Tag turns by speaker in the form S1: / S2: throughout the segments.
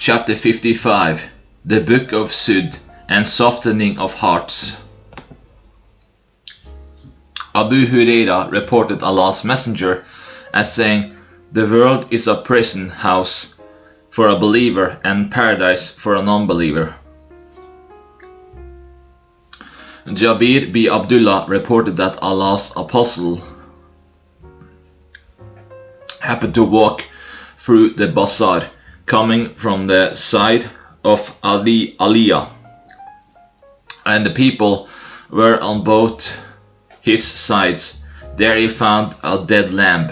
S1: Chapter 55. The Book of Zuhd and Softening of Hearts. Abu Huraira reported Allah's Messenger as saying, "The world is a prison house for a believer and paradise for a non-believer." Jabir bin Abdullah reported that Allah's Apostle happened to walk through the bazaar, coming from the side of Aliyah, and the people were on both his sides. There he found a dead lamb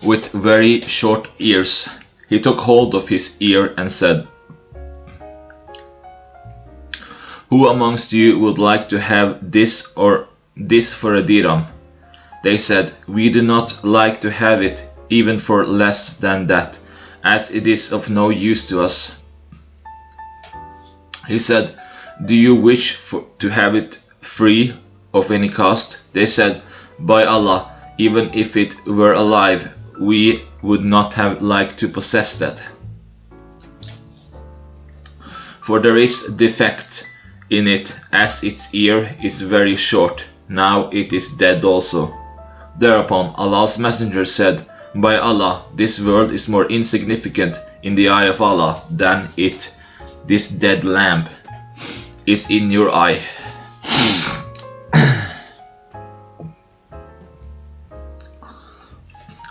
S1: with very short ears. He took hold of his ear and said, "Who amongst you would like to have this or this for a dirham?" They said, "We do not like to have it even for less than that, as it is of no use to us." He said, "Do you wish to have it free of any cost?" They said, "By Allah, even if it were alive, we would not have liked to possess that. For there is defect in it, as its ear is very short. Now it is dead also." Thereupon Allah's Messenger said, "By Allah, this world is more insignificant in the eye of Allah than this dead lamb is in your eye."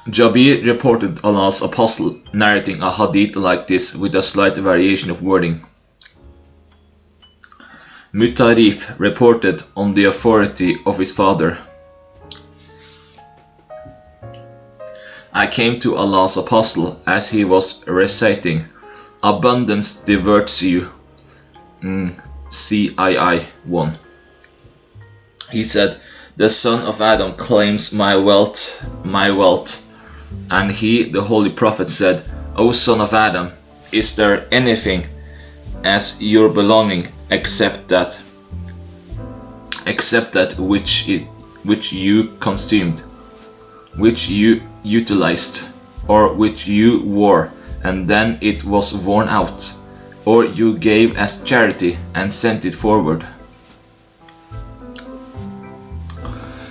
S1: Jabir reported Allah's Apostle narrating a hadith like this with a slight variation of wording. Mutarif reported on the authority of his father, "I came to Allah's Apostle as he was reciting, 'Abundance diverts you.' CII 1. He said, 'The son of Adam claims my wealth.' And he, the Holy Prophet, said, 'O son of Adam, is there anything as your belonging except that which you consumed, which you utilized, or which you wore, and then it was worn out, or you gave as charity and sent it forward?'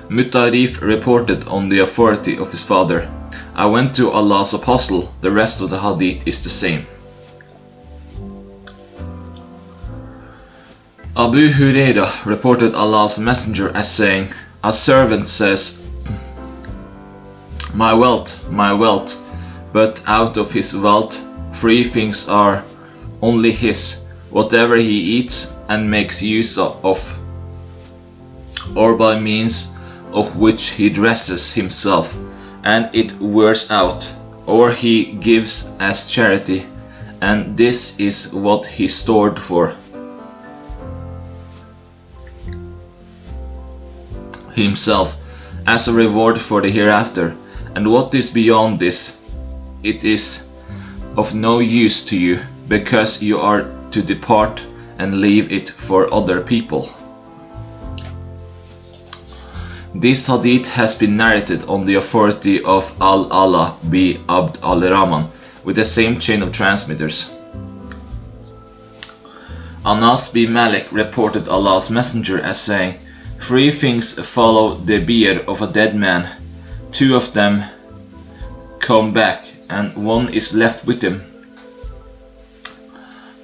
S1: Mutarif reported on the authority of his father, 'I went to Allah's Apostle.' The rest of the hadith is the same. Abu Huraira reported Allah's Messenger as saying, 'A servant says, my wealth, but out of his wealth 3 things are only his: whatever he eats and makes use of, or by means of which he dresses himself and it wears out, or he gives as charity, and this is what he stored for himself as a reward for the hereafter, and what is beyond this, it is of no use to you, because you are to depart and leave it for other people.'" This hadith has been narrated on the authority of Al-Ala bin Abd al-Rahman with the same chain of transmitters. Anas bin Malik reported Allah's Messenger as saying, 3 things follow the bier of a dead man. 2 of them come back, and 1 is left with him: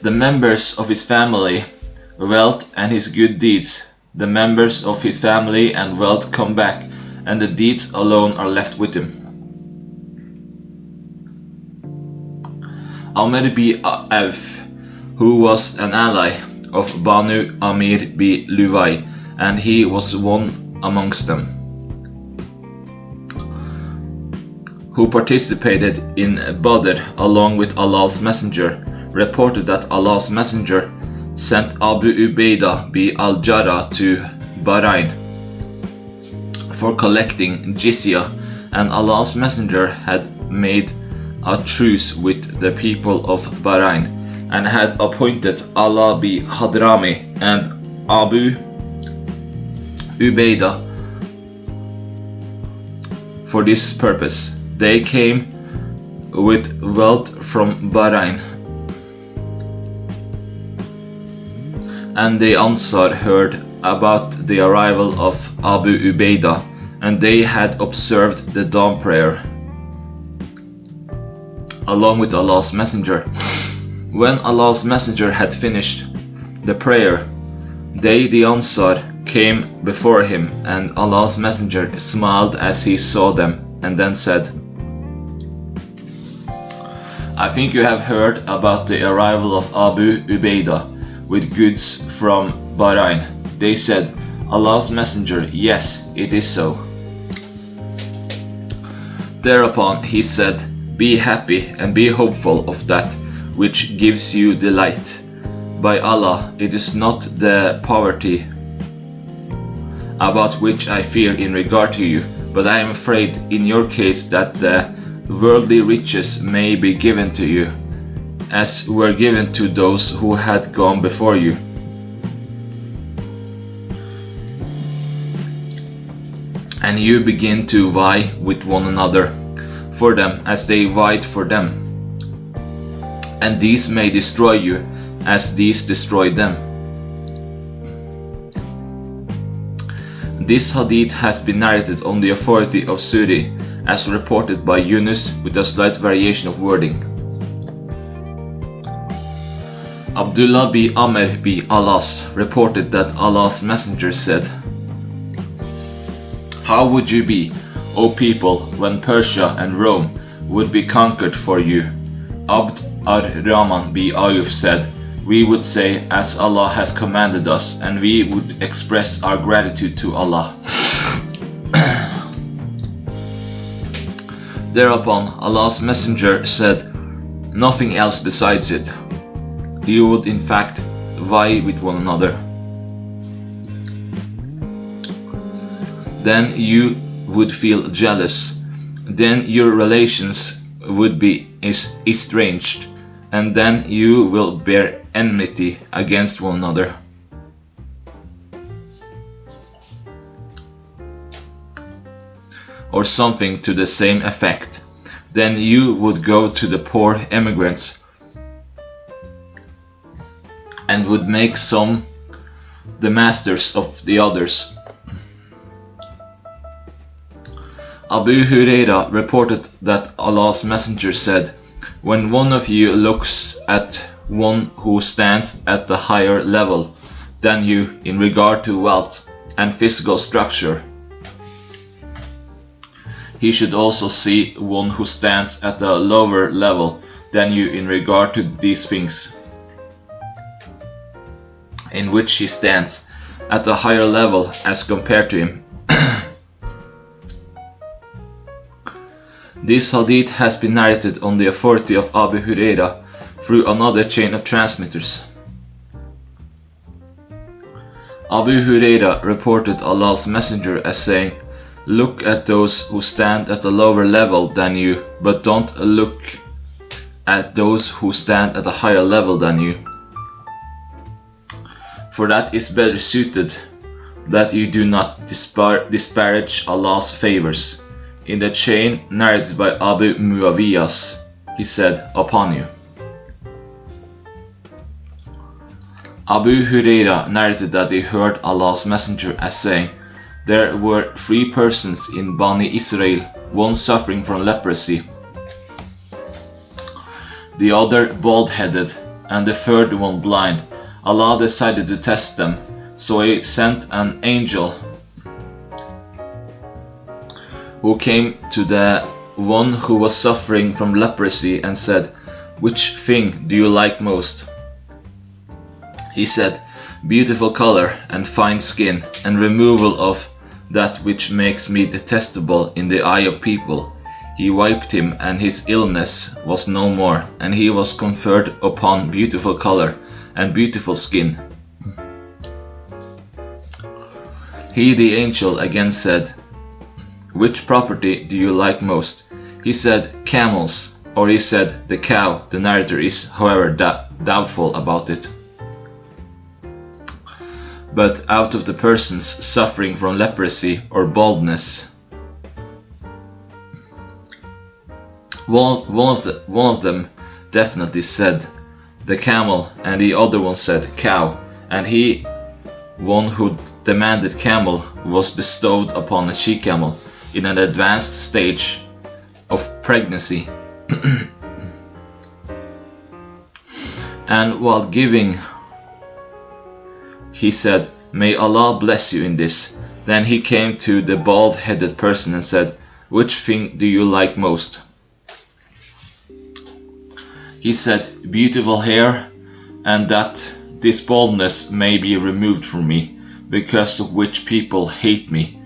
S1: the members of his family, wealth and his good deeds. The members of his family and wealth come back, and the deeds alone are left with him. Amr bin Auf, who was an ally of Banu Amir bin Luwai, and he was one amongst them, who participated in Badr along with Allah's Messenger, reported that Allah's Messenger sent Abu Ubaidah bin al-Jarrah to Bahrain for collecting jizya, and Allah's Messenger had made a truce with the people of Bahrain and had appointed Allah bin Hadrami and Abu Ubaidah for this purpose. They came with wealth from Bahrain. And the Ansar heard about the arrival of Abu Ubaidah, and they had observed the dawn prayer along with Allah's Messenger. When Allah's Messenger had finished the prayer, they, the Ansar, came before him, and Allah's Messenger smiled as he saw them, and then said, I think you have heard about the arrival of Abu Ubaidah with goods from Bahrain. They said, Allah's Messenger, yes, it is so. Thereupon he said, be happy and be hopeful of that which gives you delight. By Allah, it is not the poverty about which I fear in regard to you, but I am afraid in your case that the worldly riches may be given to you, as were given to those who had gone before you. And you begin to vie with one another for them as they vied for them, and these may destroy you as these destroyed them. This hadith has been narrated on the authority of Zuhd, as reported by Yunus, with a slight variation of wording. Abdullah bin Amr bin Alas reported that Allah's Messenger said, how would you be, O people, when Persia and Rome would be conquered for you? Abd ar-Rahman bin Ayuf said, we would say as Allah has commanded us, and we would express our gratitude to Allah. Thereupon Allah's Messenger said, nothing else besides it. You would in fact vie with one another. Then you would feel jealous, then your relations would be estranged, and then you will bear enmity against one another. Or something to the same effect. Then you would go to the poor emigrants and would make some the masters of the others. Abu Huraira reported that Allah's Messenger said, when one of you looks at one who stands at a higher level than you in regard to wealth and physical structure, he should also see one who stands at a lower level than you in regard to these things, in which he stands at a higher level as compared to him. This hadith has been narrated on the authority of Abu Huraira through another chain of transmitters. Abu Huraira reported Allah's Messenger as saying, look at those who stand at a lower level than you, but don't look at those who stand at a higher level than you. For that is better suited, that you do not disparage Allah's favors. In the chain narrated by Abu Muawiyas, he said, upon you. Abu Huraira narrated that he heard Allah's Messenger as saying, there were 3 persons in Bani Israel, one suffering from leprosy, the other bald-headed, and the third one blind. Allah decided to test them, so he sent an angel who came to the one who was suffering from leprosy and said, which thing do you like most? He said, beautiful color and fine skin, and removal of that which makes me detestable in the eye of people. He wiped him, and his illness was no more, and he was conferred upon beautiful color and beautiful skin. He, the angel, again said, which property do you like most? He said, camels, or he said, the cow. The narrator is, however, doubtful about it. But out of the persons suffering from leprosy or baldness, One of them definitely said the camel, and the other one said cow, and he, one who demanded camel, was bestowed upon a she-camel in an advanced stage of pregnancy. And while giving, he said, "May Allah bless you in this." Then he came to the bald-headed person and said, "Which thing do you like most?" He said, "Beautiful hair, and that this baldness may be removed from me, because of which people hate me."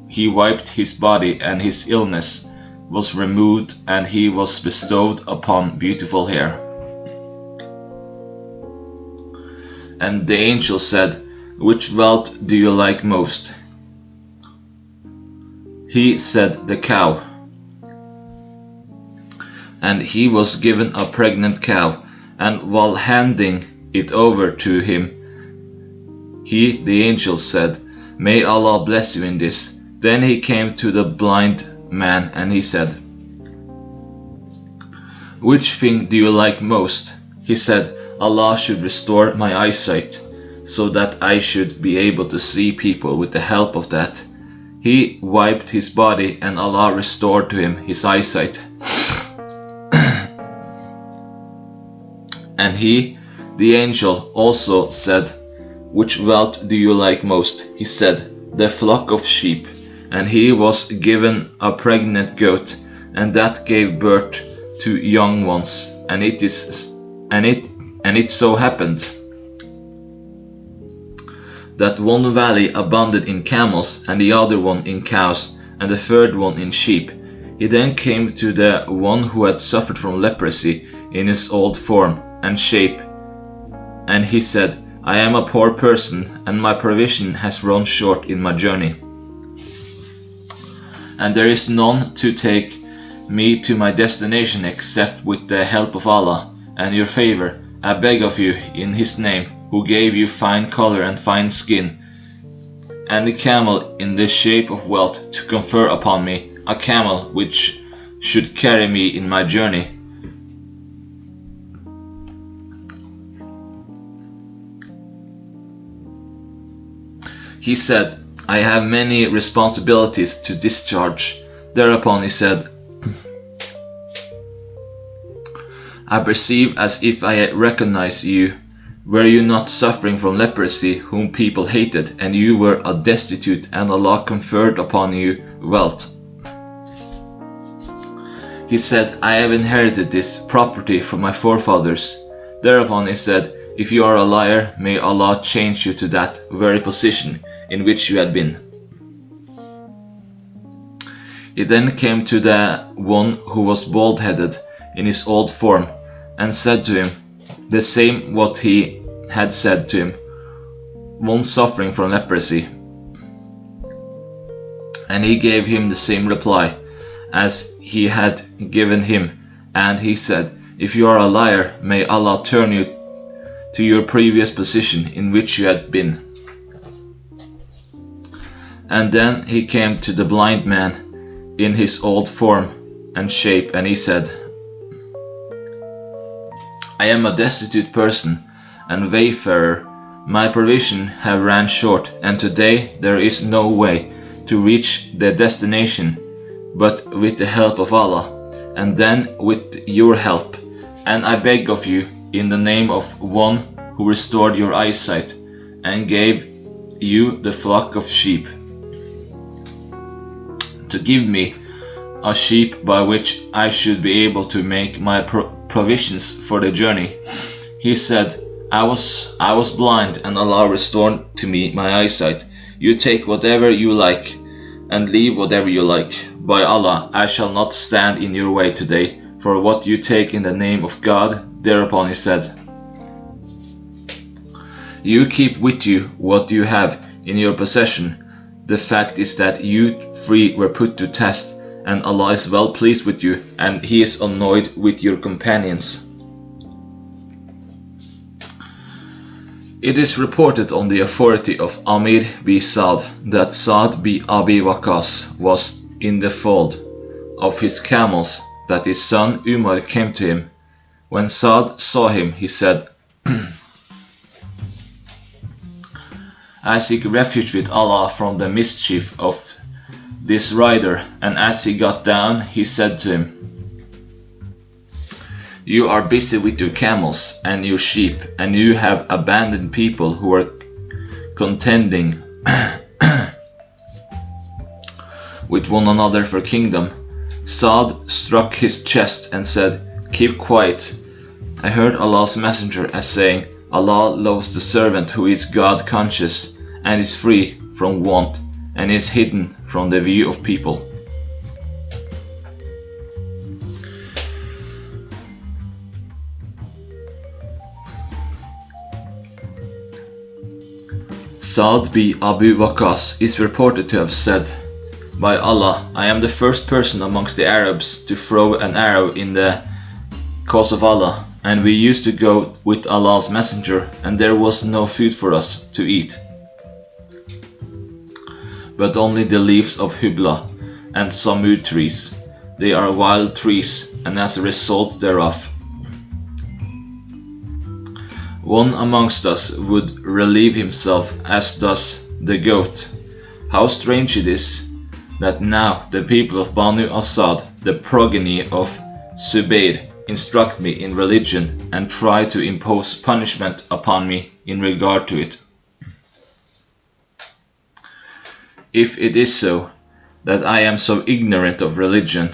S1: He wiped his body, and his illness was removed, and he was bestowed upon beautiful hair. And the angel said, "Which wealth do you like most?" He said, "The cow." And he was given a pregnant cow, and while handing it over to him, he, the angel, said, "May Allah bless you in this." Then he came to the blind man, and he said, "Which thing do you like most?" He said, "Allah should restore my eyesight, so that I should be able to see people with the help of that." He wiped his body, and Allah restored to him his eyesight. And he, the angel, also said, "Which wealth do you like most?" He said, "The flock of sheep." And he was given a pregnant goat, and that gave birth to young ones. And it so happened that one valley abounded in camels, and the other one in cows, and the third one in sheep. He then came to the one who had suffered from leprosy in his old form and shape, and he said, "I am a poor person, and my provision has run short in my journey, and there is none to take me to my destination except with the help of Allah and your favor. I beg of you in His name, who gave you fine color and fine skin, and a camel in the shape of wealth, to confer upon me a camel which should carry me in my journey." He said, "I have many responsibilities to discharge." Thereupon he said, "I perceive as if I recognize you. Were you not suffering from leprosy, whom people hated, and you were a destitute, and Allah conferred upon you wealth?" He said, "I have inherited this property from my forefathers." Thereupon he said, "If you are a liar, may Allah change you to that very position in which you had been." He then came to the one who was bald-headed in his old form, and said to him the same what he had said to him, one suffering from leprosy. And he gave him the same reply as he had given him, and he said, "If you are a liar, may Allah turn you to your previous position in which you had been." And then he came to the blind man in his old form and shape, and he said, "I am a destitute person and wayfarer. My provision have ran short, and today there is no way to reach the destination but with the help of Allah, and then with your help. And I beg of you, in the name of one who restored your eyesight and gave you the flock of sheep, to give me a sheep by which I should be able to make my provisions for the journey." He said, I was blind, and Allah restored to me my eyesight. You take whatever you like and leave whatever you like. By Allah, I shall not stand in your way today for what you take in the name of God." Thereupon he said, "You keep with you what you have in your possession. The fact is that you three were put to test, and Allah is well pleased with you, and He is annoyed with your companions." It is reported on the authority of Amir bin Sa'd that Sa'd bin Abi Waqqas was in the fold of his camels that his son Umar came to him. When Saad saw him, he said, I seek refuge with Allah from the mischief of this rider. And as he got down, he said to him, You are busy with your camels and your sheep, and you have abandoned people who are contending with one another for kingdom. Saad struck his chest and said, Keep quiet. I heard Allah's messenger as saying, Allah loves the servant who is God conscious and is free from want and is hidden from the view of people. Saad bin Abu Waqqas is reported to have said, By Allah, I am the first person amongst the Arabs to throw an arrow in the cause of Allah, and we used to go with Allah's messenger, and there was no food for us to eat, but only the leaves of Hubla and Samud trees. They are wild trees, and as a result thereof, one amongst us would relieve himself as does the goat. How strange it is that now the people of Banu Asad, the progeny of Zubayr, instruct me in religion and try to impose punishment upon me in regard to it. If it is so, that I am so ignorant of religion,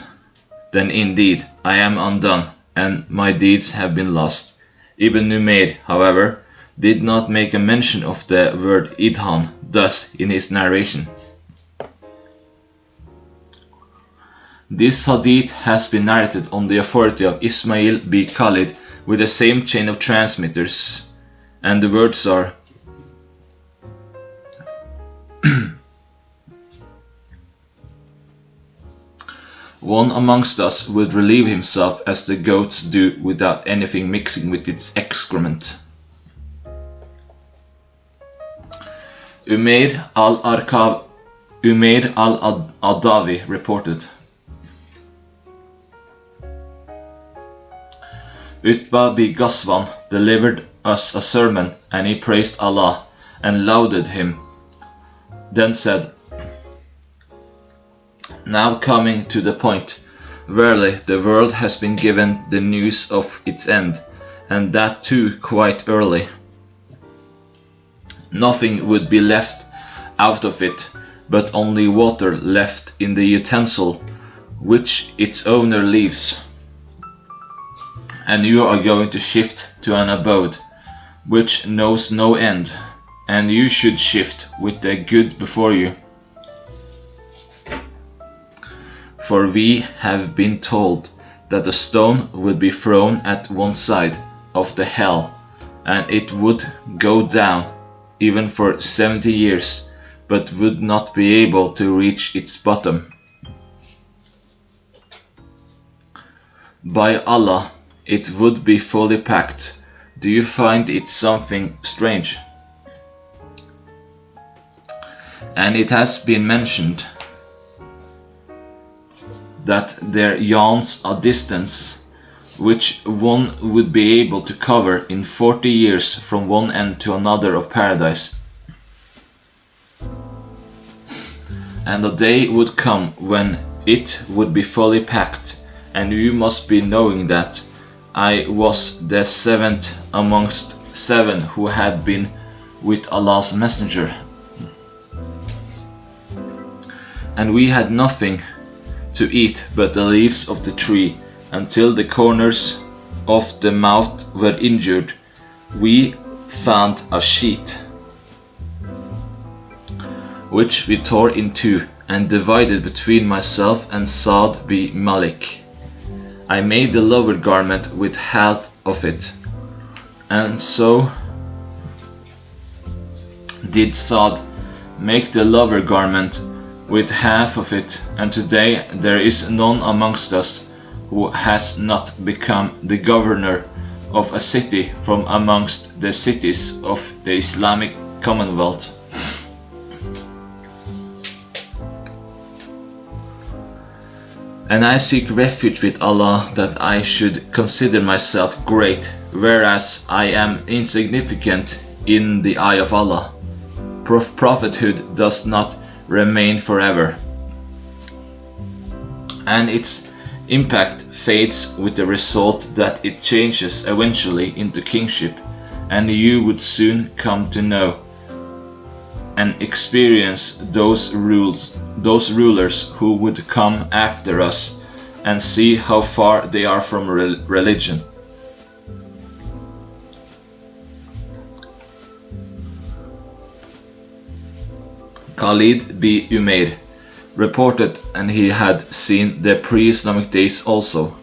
S1: then indeed I am undone, and my deeds have been lost. Ibn Numayr, however, did not make a mention of the word idhan thus in his narration. This hadith has been narrated on the authority of Ismail bin Khalid with the same chain of transmitters, and the words are, One amongst us would relieve himself as the goats do without anything mixing with its excrement. Umayr al-Adawi reported, Utbah bin Ghazwan delivered us a sermon, and he praised Allah and lauded him, then said, Now coming to the point, verily the world has been given the news of its end, and that too quite early. Nothing would be left out of it, but only water left in the utensil which its owner leaves. And you are going to shift to an abode which knows no end, and you should shift with the good before you. For we have been told that a stone would be thrown at one side of the hell, and it would go down even for 70 years, but would not be able to reach its bottom. By Allah, it would be fully packed. Do you find it something strange? And it has been mentioned that there yawns a distance which one would be able to cover in 40 years from one end to another of paradise. And a day would come when it would be fully packed, and you must be knowing that I was the seventh amongst 7 who had been with Allah's messenger, and we had nothing to eat but the leaves of the tree until the corners of the mouth were injured. We found a sheet which we tore in two and divided between myself and Saad bin Malik. I made the lower garment with half of it, and so did Saad make the lower garment with half of it, and today there is none amongst us who has not become the governor of a city from amongst the cities of the Islamic Commonwealth. And I seek refuge with Allah that I should consider myself great, whereas I am insignificant in the eye of Allah. Prophethood does not remain forever, and its impact fades with the result that it changes eventually into kingship, and you would soon come to know and experience those rulers who would come after us, and see how far they are from religion. Khalid bin Umair reported, and he had seen the pre-Islamic days also,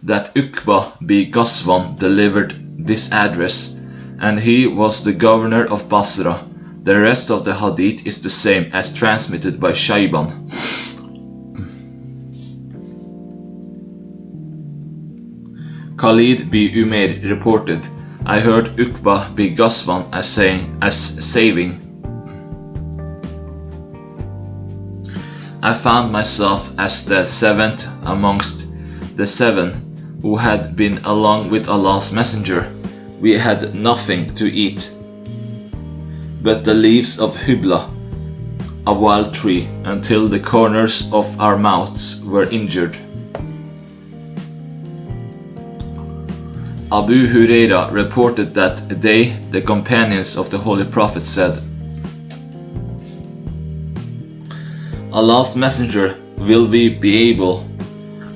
S1: that Uqba bin Ghazwan delivered this address, and he was the governor of Basra. The rest of the hadith is the same as transmitted by Shayban. Khalid bin Umair reported, I heard Uqba bin Ghazwan as saying, I found myself as the seventh amongst the seven who had been along with Allah's Messenger. We had nothing to eat but the leaves of hubla, a wild tree, until the corners of our mouths were injured. Abu Huraira reported that they, the companions of the Holy Prophet, said, Allah's Messenger, will we be able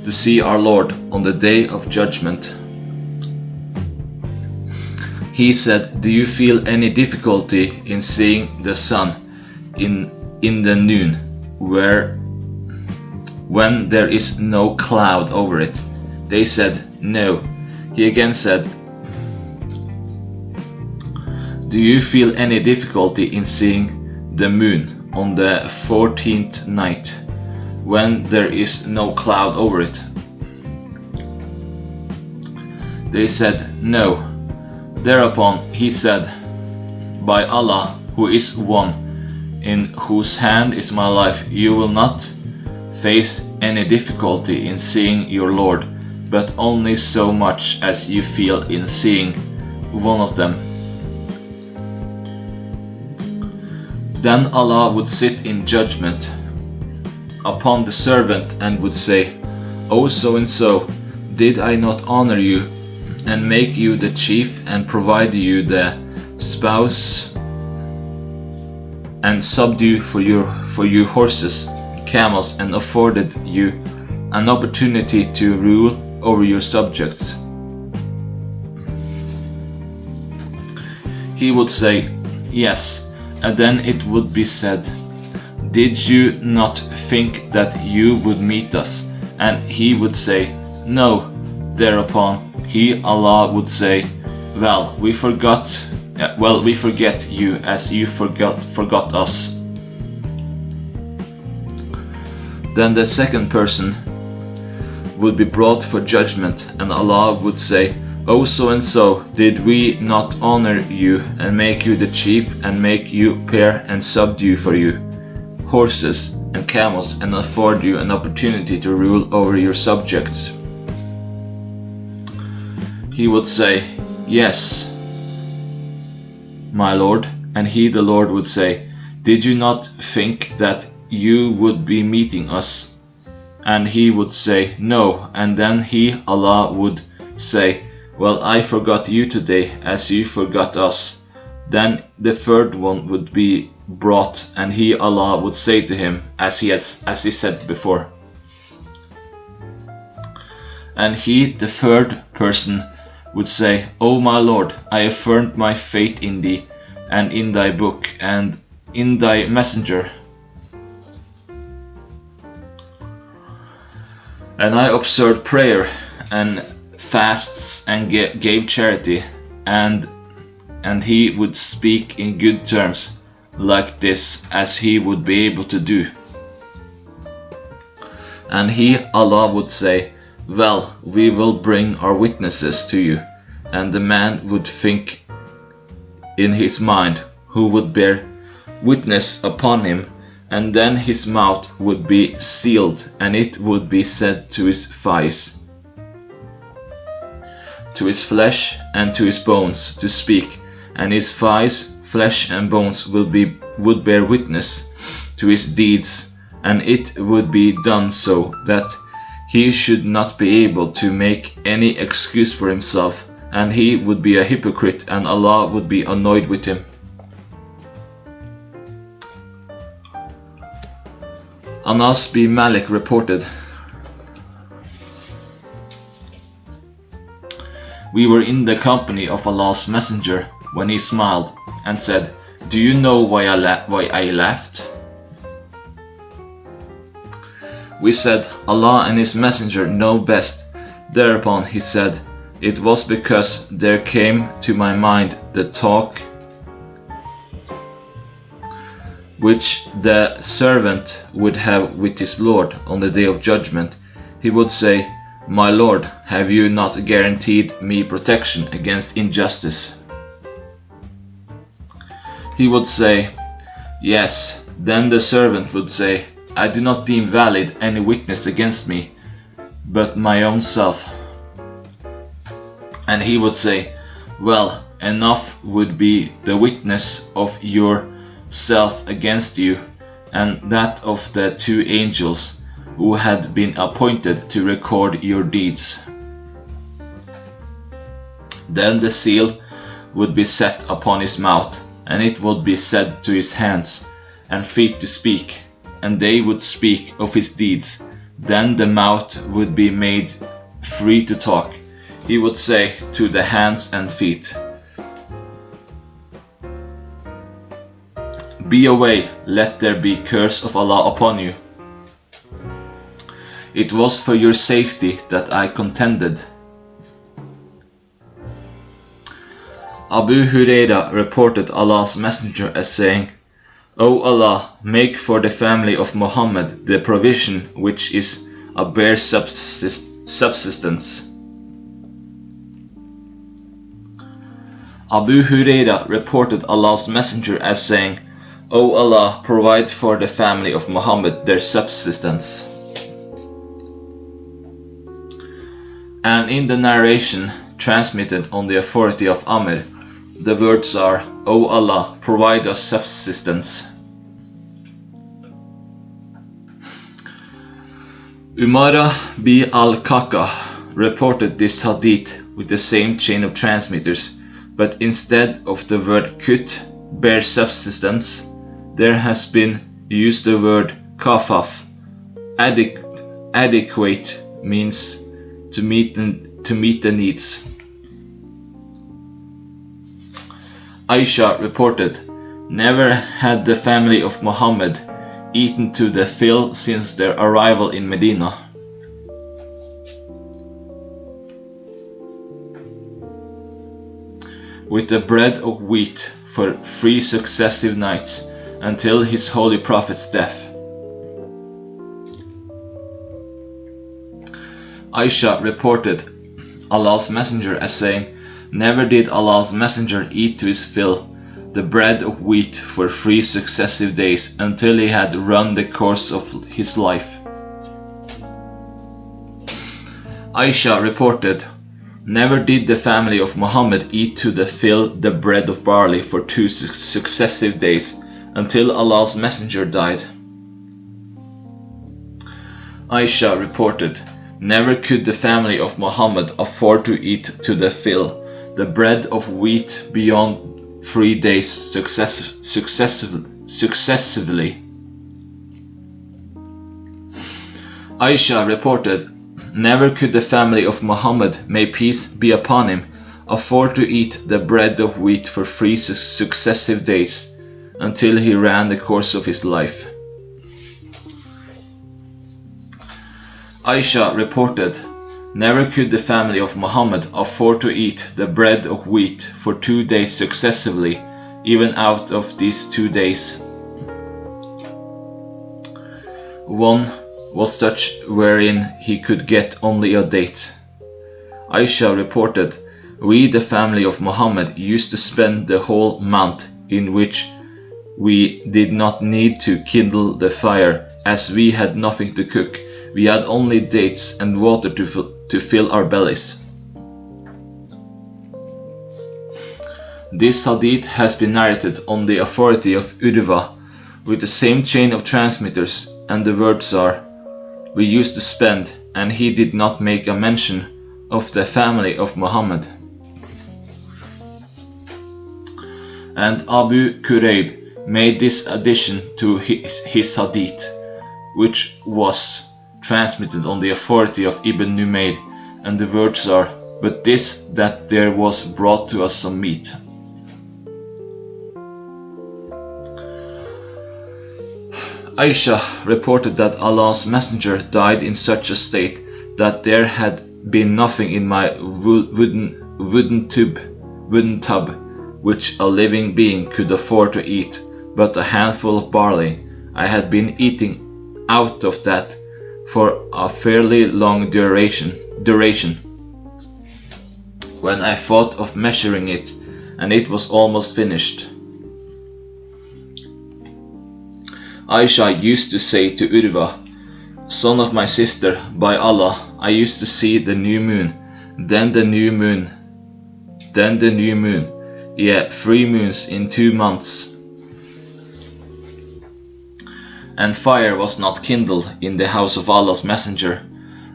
S1: to see our Lord on the day of judgment? He said, do you feel any difficulty in seeing the sun in the noon, when there is no cloud over it? They said, no. He again said, do you feel any difficulty in seeing the moon on the 14th night, when there is no cloud over it? They said, no. Thereupon he said, by Allah, who is one, in whose hand is my life, you will not face any difficulty in seeing your Lord, but only so much as you feel in seeing one of them. Then Allah would sit in judgment upon the servant and would say, O so and so, did I not honor you and make you the chief and provide you the spouse and subdue for you horses, camels, and afforded you an opportunity to rule over your subjects? He would say, yes, and then it would be said, did you not think that you would meet us? And he would say, no. Thereupon he, Allah, would say, well, we forget you as you forgot us. Then the second person would be brought for judgment, and Allah would say, O so and so, did we not honor you and make you the chief and make you pair and subdue for you horses and camels and afford you an opportunity to rule over your subjects? He would say, yes, my Lord. And he, the Lord, would say, did you not think that you would be meeting us? And he would say, no. And then he, Allah, would say, well, I forgot you today as you forgot us. Then the third one would be brought, and he, Allah, would say to him, as he said before. And he, the third person, would say, O my Lord, I affirmed my faith in thee, and in thy book, and in thy messenger. And I observed prayer, and fasts, and gave charity, and he would speak in good terms, like this, as he would be able to do. And he, Allah, would say, well, we will bring our witnesses to you. And the man would think in his mind, who would bear witness upon him and then his mouth would be sealed, and it would be said to his thighs, to his flesh and to his bones to speak, and his thighs, flesh and bones would bear witness to his deeds, and it would be done so that he should not be able to make any excuse for himself, and he would be a hypocrite, and Allah would be annoyed with him. Anas bin Malik reported, "We were in the company of Allah's Messenger when he smiled and said, 'Do you know why I laughed?' We said, 'Allah and His Messenger know best.' Thereupon he said, 'It was because there came to my mind the talk which the servant would have with his Lord on the day of judgment. He would say, My Lord, have you not guaranteed me protection against injustice?' He would say, 'Yes.' Then the servant would say, 'I do not deem valid any witness against me, but my own self.' And he would say, 'Well, enough would be the witness of your self against you, and that of the two angels who had been appointed to record your deeds.' Then the seal would be set upon his mouth, and it would be said to his hands and feet to speak, and they would speak of his deeds. Then the mouth would be made free to talk. He would say to the hands and feet, 'Be away, let there be curse of Allah upon you. It was for your safety that I contended.' Abu Huraira reported Allah's Messenger as saying, 'O Allah, make for the family of Muhammad the provision which is a bare subsistence.' Abu Huraira reported Allah's Messenger as saying, 'O Allah, provide for the family of Muhammad their subsistence.' And in the narration transmitted on the authority of Amr, the words are, 'O Allah, provide us subsistence.' Umara bin al-Kaka reported this hadith with the same chain of transmitters, but instead of the word kut, bare subsistence, there has been used the word kafaf. Adequate means to meet the needs. Aisha reported, 'Never had the family of Muhammad eaten to the fill since their arrival in Medina. With the bread of wheat for 3 successive nights until his holy prophet's death.' Aisha reported Allah's Messenger as saying, 'Never did Allah's Messenger eat to his fill the bread of wheat for 3 successive days until he had run the course of his life.' Aisha reported, 'Never did the family of Muhammad eat to the fill the bread of barley for 2 successive days until Allah's Messenger died.' Aisha reported, 'Never could the family of Muhammad afford to eat to the fill the bread of wheat beyond 3 days successively. Aisha reported, 'Never could the family of Muhammad, may peace be upon him, afford to eat the bread of wheat for 3 successive days until he ran the course of his life.' Aisha reported, 'Never could the family of Muhammad afford to eat the bread of wheat for 2 days successively, even out of these 2 days. One was such wherein he could get only a date.' Aisha reported, 'We, the family of Muhammad, used to spend the whole month in which we did not need to kindle the fire, as we had nothing to cook. We had only dates and water to fill our bellies. This hadith has been narrated on the authority of Urwa, with the same chain of transmitters, and the words are, "We used to spend, and he did not make a mention of the family of Muhammad." And Abu Kurayb made this addition to his hadith, which was transmitted on the authority of Ibn Numayr, and the words are, "But this, that there was brought to us some meat." Aisha reported that Allah's Messenger died in such a state that there had been nothing in my wooden tub which a living being could afford to eat, but a handful of barley. I had been eating out of that for a fairly long duration, when I thought of measuring it, and it was almost finished. Aisha used to say to Urwa, "Son of my sister, by Allah, I used to see the new moon, then the new moon, then the new moon, 3 moons in 2 months. And fire was not kindled in the house of Allah's Messenger."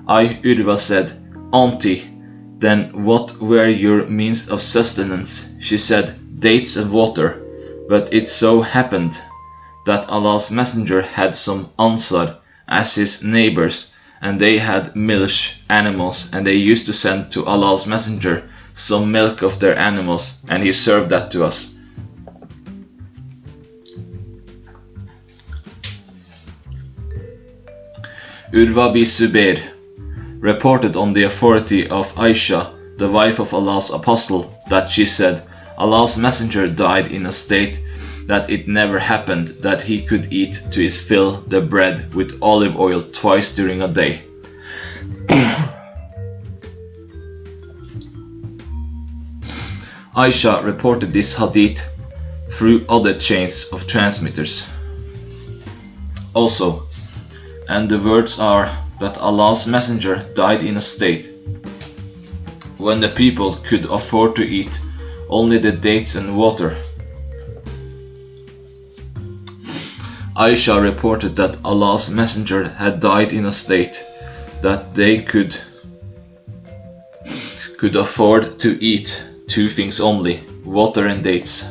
S1: Urwa said, "Auntie, then what were your means of sustenance?" She said, "Dates and water. But it so happened that Allah's Messenger had some Ansar as his neighbors, and they had milch animals, and they used to send to Allah's Messenger some milk of their animals, and he served that to us." Urwa bin Zubair reported on the authority of Aisha, the wife of Allah's Apostle, that she said, "Allah's Messenger died in a state that it never happened that he could eat to his fill the bread with olive oil twice during a day." Aisha reported this hadith through other chains of transmitters. Also, and the words are that Allah's Messenger died in a state when the people could afford to eat only the dates and water. Aisha reported that Allah's Messenger had died in a state that they could afford to eat 2 things only, water and dates.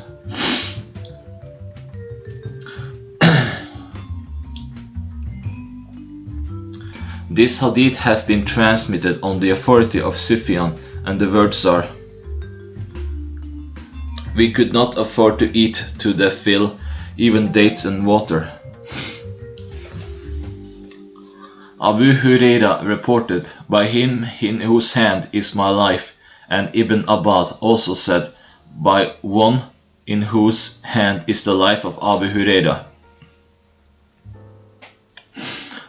S1: This hadith has been transmitted on the authority of Sufyan, and the words are, "We could not afford to eat to the fill even dates and water." Abu Huraira reported, "By him in whose hand is my life," and Ibn Abbad also said, "By one in whose hand is the life of Abu Huraira."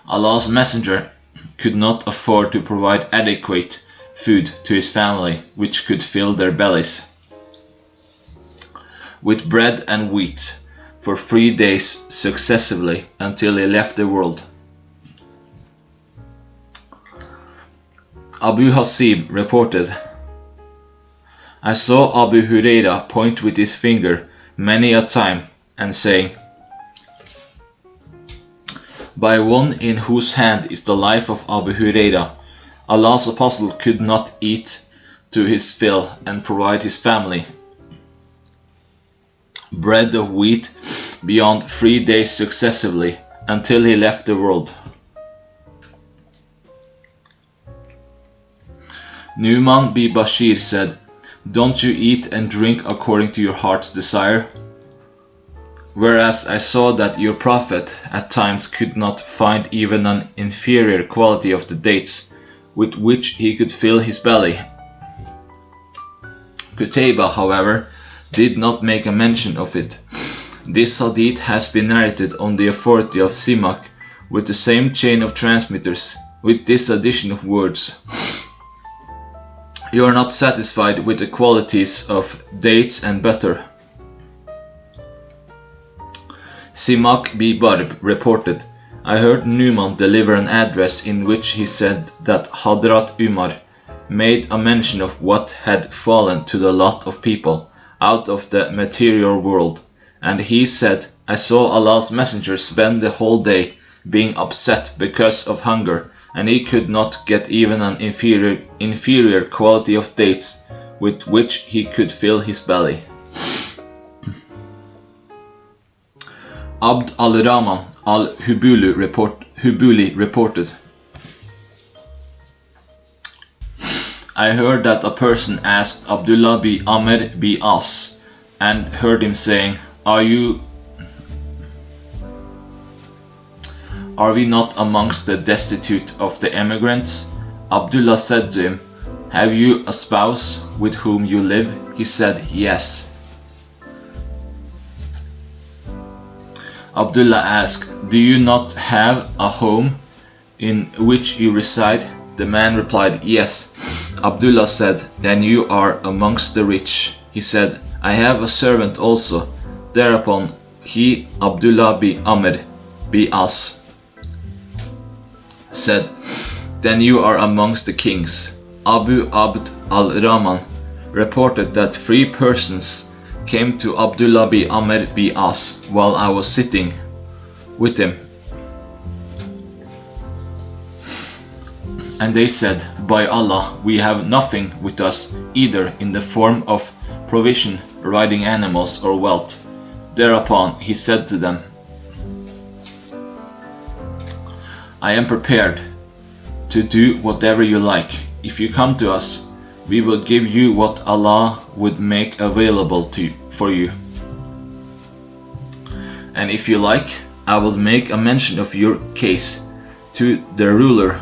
S1: Allah's Messenger could not afford to provide adequate food to his family, which could fill their bellies with bread and wheat for 3 days successively until he left the world. Abu Hasim reported, "I saw Abu Huraira point with his finger many a time and say, 'By one in whose hand is the life of Abu Huraira, Allah's Apostle could not eat to his fill and provide his family bread of wheat beyond 3 days successively until he left the world.'" Nu'man bin Bashir said, "Don't you eat and drink according to your heart's desire? Whereas I saw that your Prophet at times could not find even an inferior quality of the dates with which he could fill his belly." Qutayba, however, did not make a mention of it. This hadith has been narrated on the authority of Simak with the same chain of transmitters, with this addition of words, "You are not satisfied with the qualities of dates and butter." Simak B. Barb reported, I heard Numan deliver an address in which he said that Hadrat Umar made a mention of what had fallen to the lot of people out of the material world, and he said, I saw Allah's messenger spend the whole day being upset because of hunger, and he could not get even an inferior quality of dates with which he could fill his belly. Abd al-Rahman al-Hubuli reported, I heard that a person asked Abdullah bin Amr bin As and heard him saying, Are we not amongst the destitute of the emigrants? Abdullah said to him, Have you a spouse with whom you live? He said, Yes. Abdullah asked, Do you not have a home in which you reside? The man replied, Yes. Abdullah said, Then you are amongst the rich. He said, I have a servant also. Thereupon he, Abdullah bin Amr bin As, said, Then you are amongst the kings. Abu Abd al-Rahman reported that 3 persons came to Abdullah bin Amr bin As while I was sitting with him, and they said, By Allah, we have nothing with us, either in the form of provision, riding animals, or wealth. Thereupon he said to them, I am prepared to do whatever you like. If you come to us, we will give you what Allah would make available for you. And if you like, I will make a mention of your case to the ruler.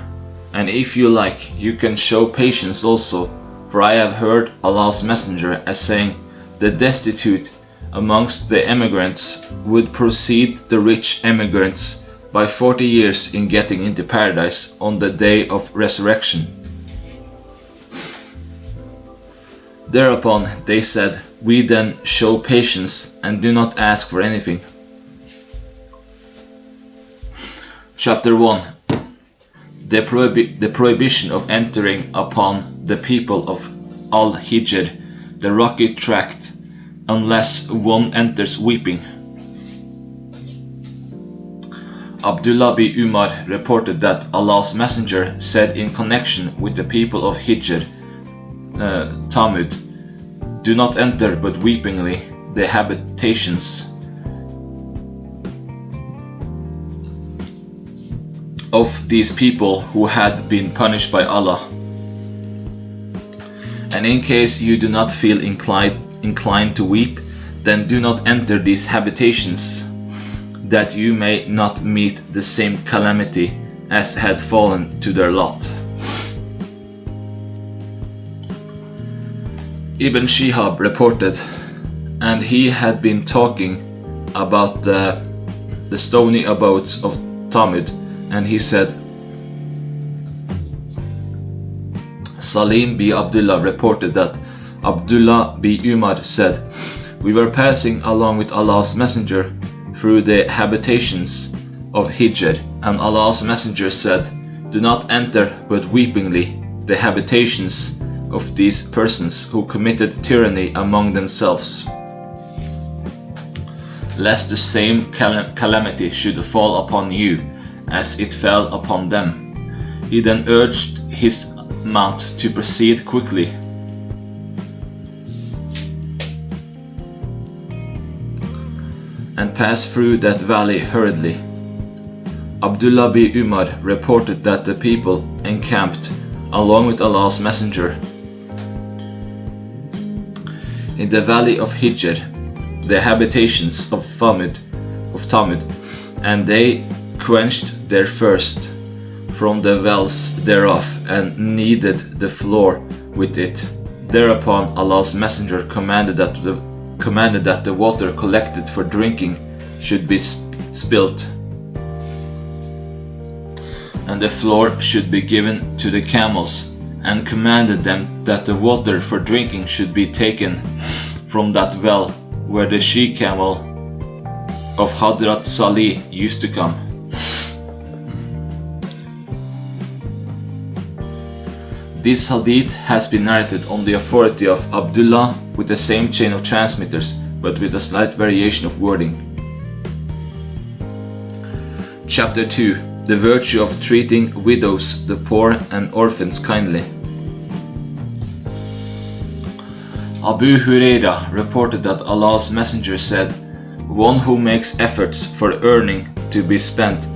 S1: And if you like, you can show patience also, for I have heard Allah's messenger as saying, The destitute amongst the emigrants would precede the rich emigrants by 40 years in getting into paradise on the day of resurrection. Thereupon they said, We then show patience and do not ask for anything. Chapter 1. The prohibition of entering upon the people of Al-Hijr, the rocky tract, unless one enters weeping. Abdullah bin Umar reported that Allah's messenger said in connection with the people of Hijr, Tamud, Do not enter but weepingly the habitations of these people who had been punished by Allah. And in case you do not feel inclined to weep, then do not enter these habitations, that you may not meet the same calamity as had fallen to their lot. Ibn Shihab reported, and he had been talking about the stony abodes of Tamud, and he said, Salim bin Abdullah reported that Abdullah bin Umar said, We were passing along with Allah's messenger through the habitations of Hijr, and Allah's messenger said, Do not enter but weepingly the habitations of these persons who committed tyranny among themselves, lest the same calamity should fall upon you as it fell upon them. He then urged his mount to proceed quickly, and pass through that valley hurriedly. Abdullah bin Umar reported that the people encamped along with Allah's messenger in the valley of Hijr, the habitations of Tamud, and they quenched their thirst from the wells thereof and kneaded the floor with it. Thereupon Allah's messenger commanded that the water collected for drinking should be spilt, and the floor should be given to the camels, and commanded them that the water for drinking should be taken from that well where the she-camel of Hadrat Salih used to come. This hadith has been narrated on the authority of Abdullah with the same chain of transmitters, but with a slight variation of wording. Chapter 2. The virtue of treating widows, the poor and orphans kindly. Abu Huraira reported that Allah's Messenger said, "One who makes efforts for earning to be spent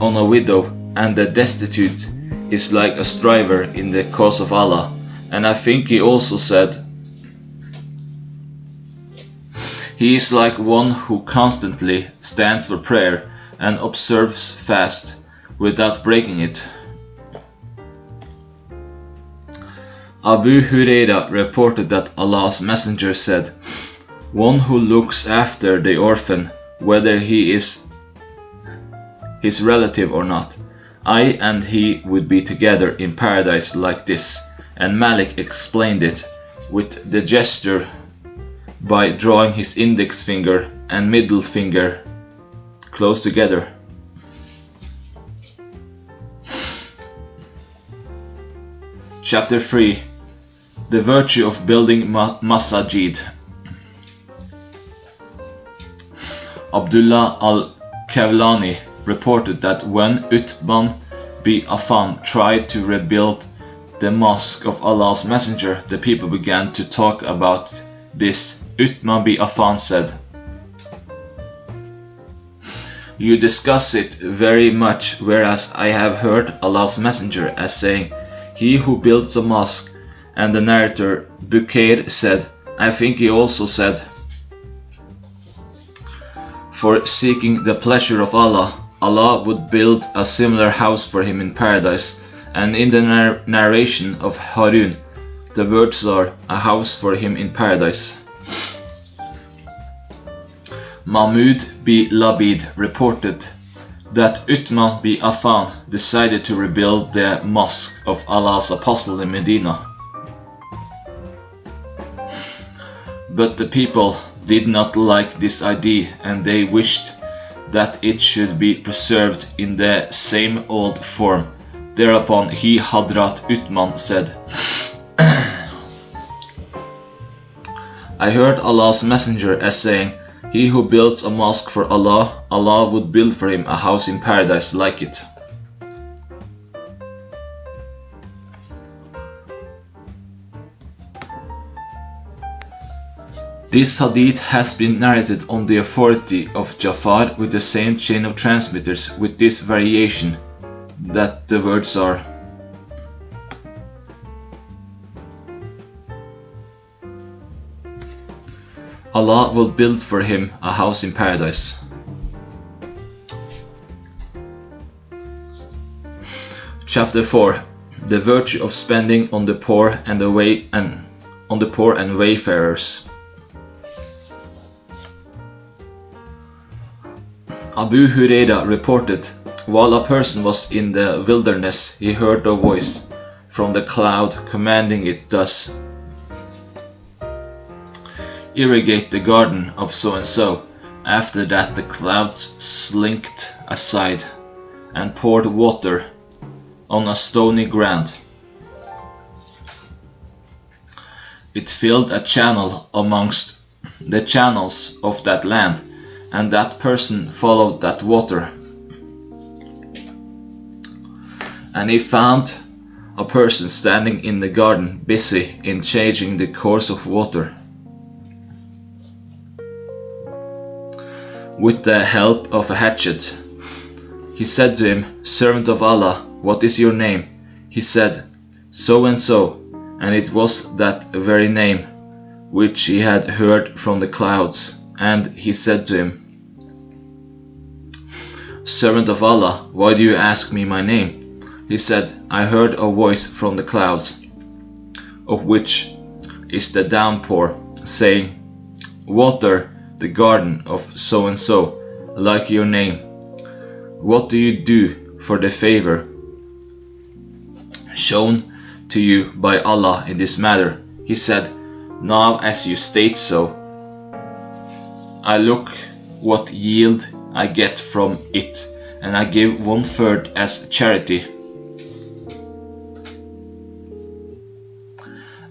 S1: on a widow and the destitute is like a striver in the cause of Allah." And I think he also said, "He is like one who constantly stands for prayer and observes fast without breaking it." Abu Huraira reported that Allah's Messenger said, "One who looks after the orphan, whether he is his relative or not, I and he would be together in paradise like this." And Malik explained it with the gesture by drawing his index finger and middle finger close together. Chapter 3. The virtue of building masajid. Abdullah al-Kawlani reported that when Uthman bin Affan tried to rebuild the mosque of Allah's Messenger, the people began to talk about this. Uthman bin Affan said, "You discuss it very much, whereas I have heard Allah's Messenger as saying, 'He who builds a mosque.'" And the narrator Bukair said, "I think he also said, for seeking the pleasure of Allah, Allah would build a similar house for him in paradise." And in the narration of Harun, the words are, "a house for him in paradise." Mahmud bin Labid reported that Uthman bin Affan decided to rebuild the mosque of Allah's Apostle in Medina. But the people did not like this idea, and they wished that it should be preserved in the same old form. Thereupon he, Hadrat Uthman, said, "I heard Allah's Messenger as saying, 'He who builds a mosque for Allah, Allah would build for him a house in paradise like it.'" This hadith has been narrated on the authority of Jafar with the same chain of transmitters, with this variation, that the words are, "Allah will build for him a house in paradise." Chapter 4. The virtue of spending on the poor and wayfarers. Abu Huraira reported, while a person was in the wilderness, he heard a voice from the cloud commanding it thus, "Irrigate the garden of so-and-so." After that the clouds slinked aside and poured water on a stony ground. It filled a channel amongst the channels of that land, and that person followed that water. And he found a person standing in the garden, busy in changing the course of water. With the help of a hatchet, he said to him, "Servant of Allah, what is your name?" He said, "So and so," and it was that very name which he had heard from the clouds. And he said to him, "Servant of Allah, why do you ask me my name?" He said, "I heard a voice from the clouds, of which is the downpour, saying, 'Water the garden of so and so, like your name. What do you do for the favor shown to you by Allah in this matter?" He said, "Now as you state so, I look what yield I get from it, and I give 1/3 as charity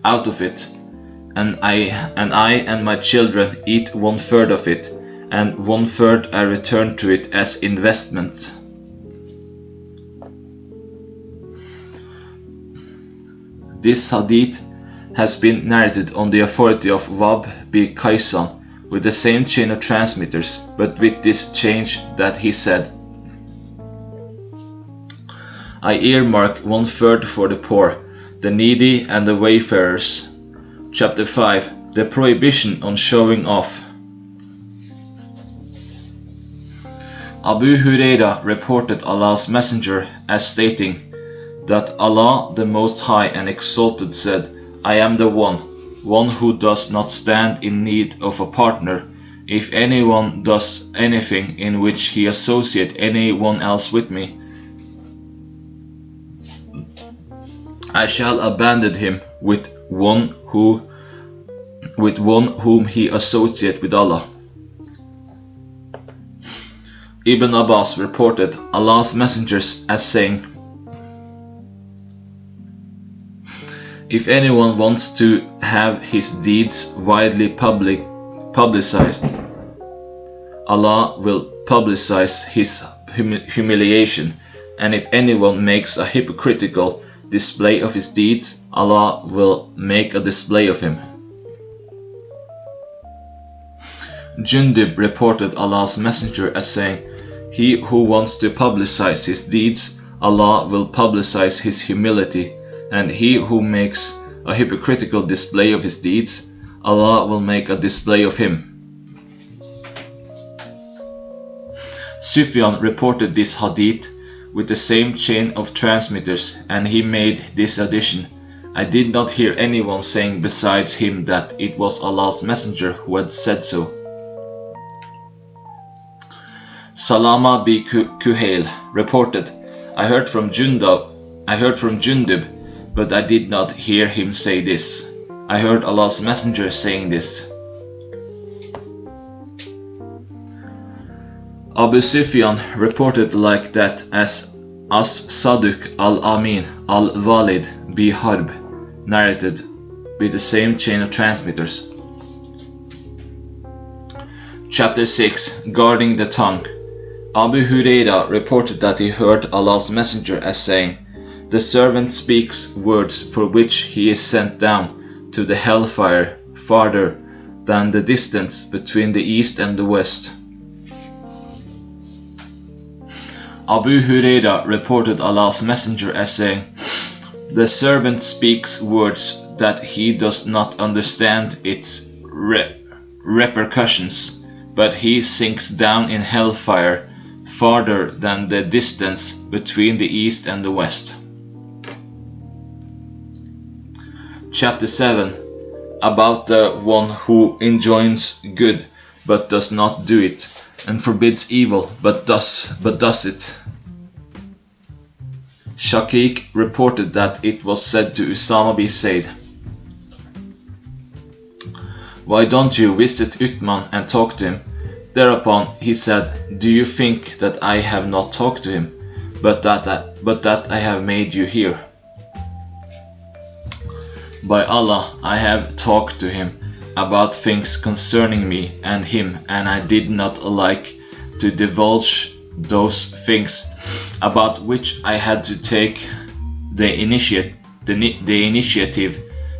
S1: out of it, and I and my children eat 1/3 of it, and 1/3 I return to it as investment. This hadith has been narrated on the authority of Wahb bin Kaysan, with the same chain of transmitters, but with this change that he said, I earmark 1/3 for the poor, the needy and the wayfarers. Chapter 5. The prohibition on showing off. Abu Huraira reported Allah's Messenger as stating that Allah the Most High and Exalted said, I am the one who does not stand in need of a partner. If anyone does anything in which he associates anyone else with me, I shall abandon him with one whom he associates with Allah. Ibn Abbas reported Allah's messengers as saying, if anyone wants to have his deeds widely publicized, Allah will publicize his humiliation, and if anyone makes a hypocritical display of his deeds, Allah will make a display of him. Jundub reported Allah's Messenger as saying, he who wants to publicize his deeds, Allah will publicize his humility, and he who makes a hypocritical display of his deeds, Allah will make a display of him. Sufyan reported this hadith with the same chain of transmitters, and he made this addition, I did not hear anyone saying besides him that it was Allah's Messenger who had said so. Salama bin Kuhail reported, I heard from Jundub, but I did not hear him say this. I heard Allah's Messenger saying this. Abu Sufyan reported like that as Saduq al-Amin al-Walid bin Harb narrated with the same chain of transmitters. Chapter 6. Guarding the Tongue. Abu Huraira reported that he heard Allah's Messenger as saying, the servant speaks words for which he is sent down to the hellfire farther than the distance between the east and the west. Abu Huraira reported Allah's Messenger as saying, the servant speaks words that he does not understand its repercussions, but he sinks down in hellfire farther than the distance between the east and the west. Chapter 7. About the one who enjoins good but does not do it, and forbids evil but does it. Shaqiq reported that it was said to Usama bin Zayd, why don't you visit Uthman and talk to him? Thereupon he said, do you think that I have not talked to him, but that I have made you hear? By Allah, I have talked to him about things concerning me and him, and I did not like to divulge those things about which I had to take the initiative,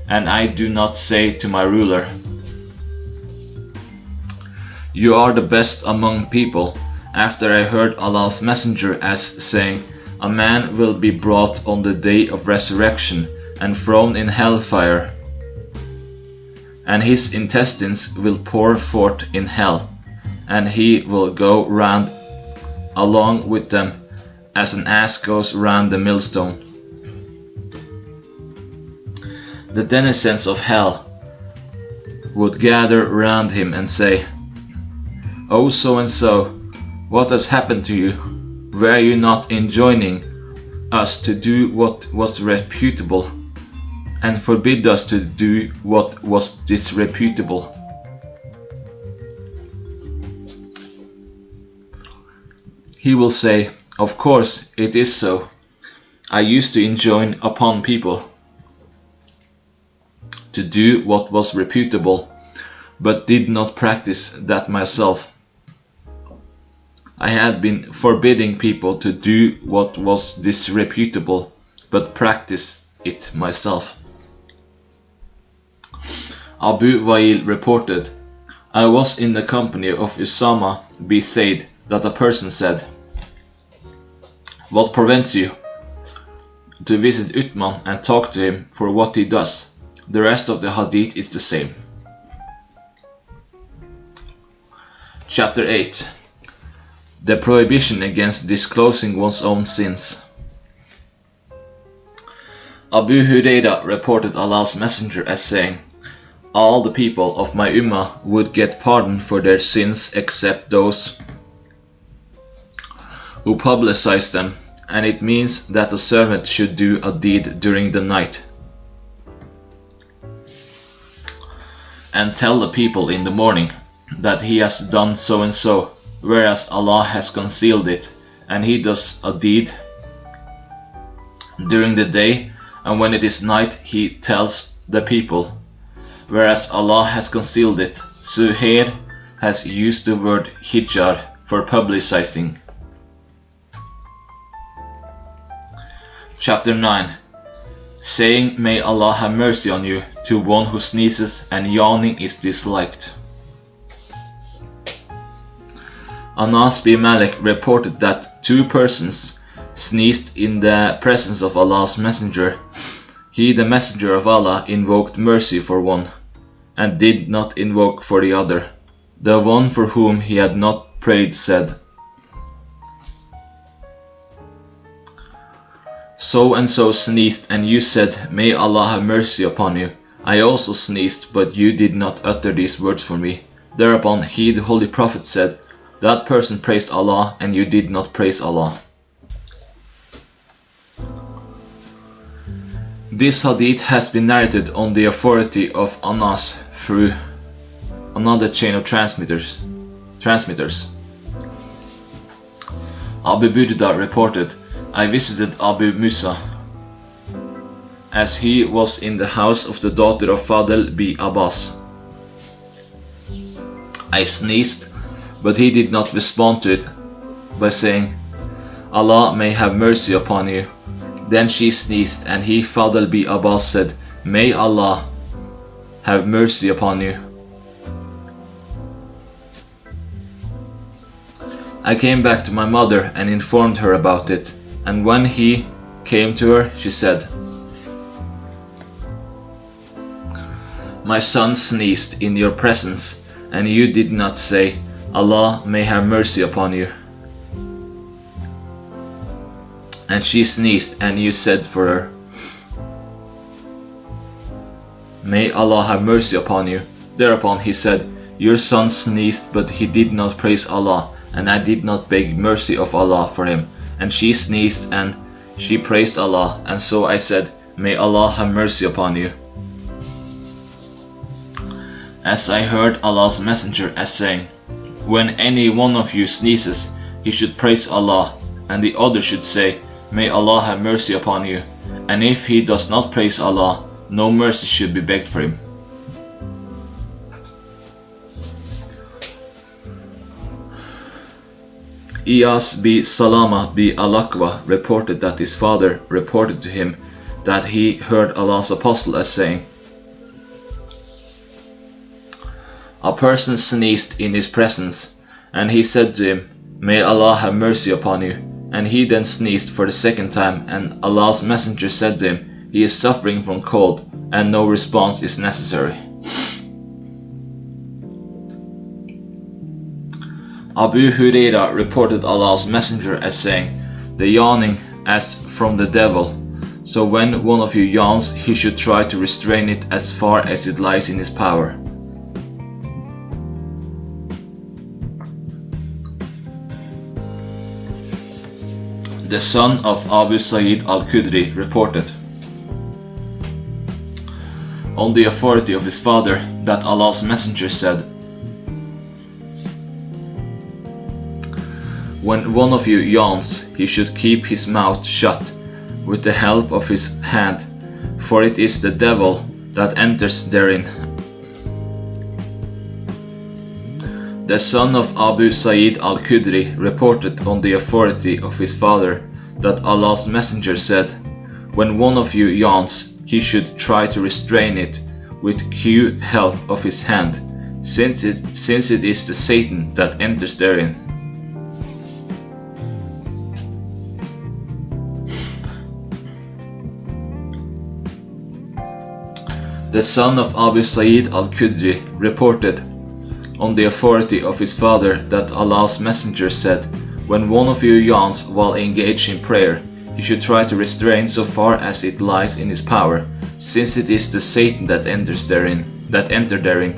S1: and I do not say to my ruler, you are the best among people, after I heard Allah's Messenger as saying, a man will be brought on the day of resurrection and thrown in hellfire, and his intestines will pour forth in hell, and he will go round along with them as an ass goes round the millstone. The denizens of hell would gather round him and say, oh so and so, what has happened to you? Were you not enjoining us to do what was reputable, and forbid us to do what was disreputable? He will say, "Of course, it is so. I used to enjoin upon people to do what was reputable, but did not practice that myself. I had been forbidding people to do what was disreputable, but practiced it myself." Abu Wa'il reported, "I was in the company of Usama bin Zayd that a person said, 'What prevents you to visit Uthman and talk to him for what he does?' The rest of the hadith is the same." Chapter 8. The prohibition against disclosing one's own sins. Abu Huraira reported Allah's Messenger as saying, "All the people of my ummah would get pardon for their sins except those who publicize them, and it means that a servant should do a deed during the night and tell the people in the morning that he has done so and so, whereas Allah has concealed it, and he does a deed during the day, and when it is night he tells the people, whereas Allah has concealed it." Zuhd has used the word hijar for publicizing. Chapter 9. Saying "May Allah have mercy on you" to one who sneezes and yawning is disliked. Anas bin Malik reported that two persons sneezed in the presence of Allah's Messenger. He, the Messenger of Allah, invoked mercy for one, and did not invoke for the other. The one for whom he had not prayed said, "So and so sneezed, and you said, 'May Allah have mercy upon you.' I also sneezed, but you did not utter these words for me." Thereupon he, the Holy Prophet, said, "That person praised Allah, and you did not praise Allah." This hadith has been narrated on the authority of Anas through another chain of transmitters. Abu Burda reported, "I visited Abu Musa as he was in the house of the daughter of Fadl bin Abbas. I sneezed, but he did not respond to it by saying, 'Allah may have mercy upon you.' Then she sneezed, and he, Fadl bin Abbas, said, 'May Allah have mercy upon you.' I came back to my mother and informed her about it, and when he came to her, she said, 'My son sneezed in your presence, and you did not say, Allah may have mercy upon you.' And she sneezed, and you said for her, 'May Allah have mercy upon you.' Thereupon he said, 'Your son sneezed, but he did not praise Allah, and I did not beg mercy of Allah for him. And she sneezed, and she praised Allah, and so I said, May Allah have mercy upon you.' As I heard Allah's Messenger as saying, 'When any one of you sneezes, he should praise Allah, and the other should say, May Allah have mercy upon you. And if he does not praise Allah, no mercy should be begged for him.'" Iyas bin Salama bin Al-Aqwa reported that his father reported to him that he heard Allah's Apostle as saying, "A person sneezed in his presence, and he said to him, May Allah have mercy upon you. And he then sneezed for the second time, and Allah's Messenger said to him, He is suffering from cold, and no response is necessary." Abu Huraira reported Allah's Messenger as saying, "The yawning as from the devil, so when one of you yawns, he should try to restrain it as far as it lies in his power." The son of Abu Sa'id al-Khudri reported, on the authority of his father, that Allah's Messenger said, When one of you yawns, he should keep his mouth shut with the help of his hand, for it is the devil that enters therein. The son of Abu Sa'id al-Khudri reported on the authority of his father that Allah's messenger said, "When one of you yawns, he should try to restrain it with due help of his hand, since it is the Satan that enters therein." The son of Abu Sa'id al-Khudri reported on the authority of his father that Allah's messenger said, "When one of you yawns while engaged in prayer, he should try to restrain so far as it lies in his power, since it is the Satan that enter therein.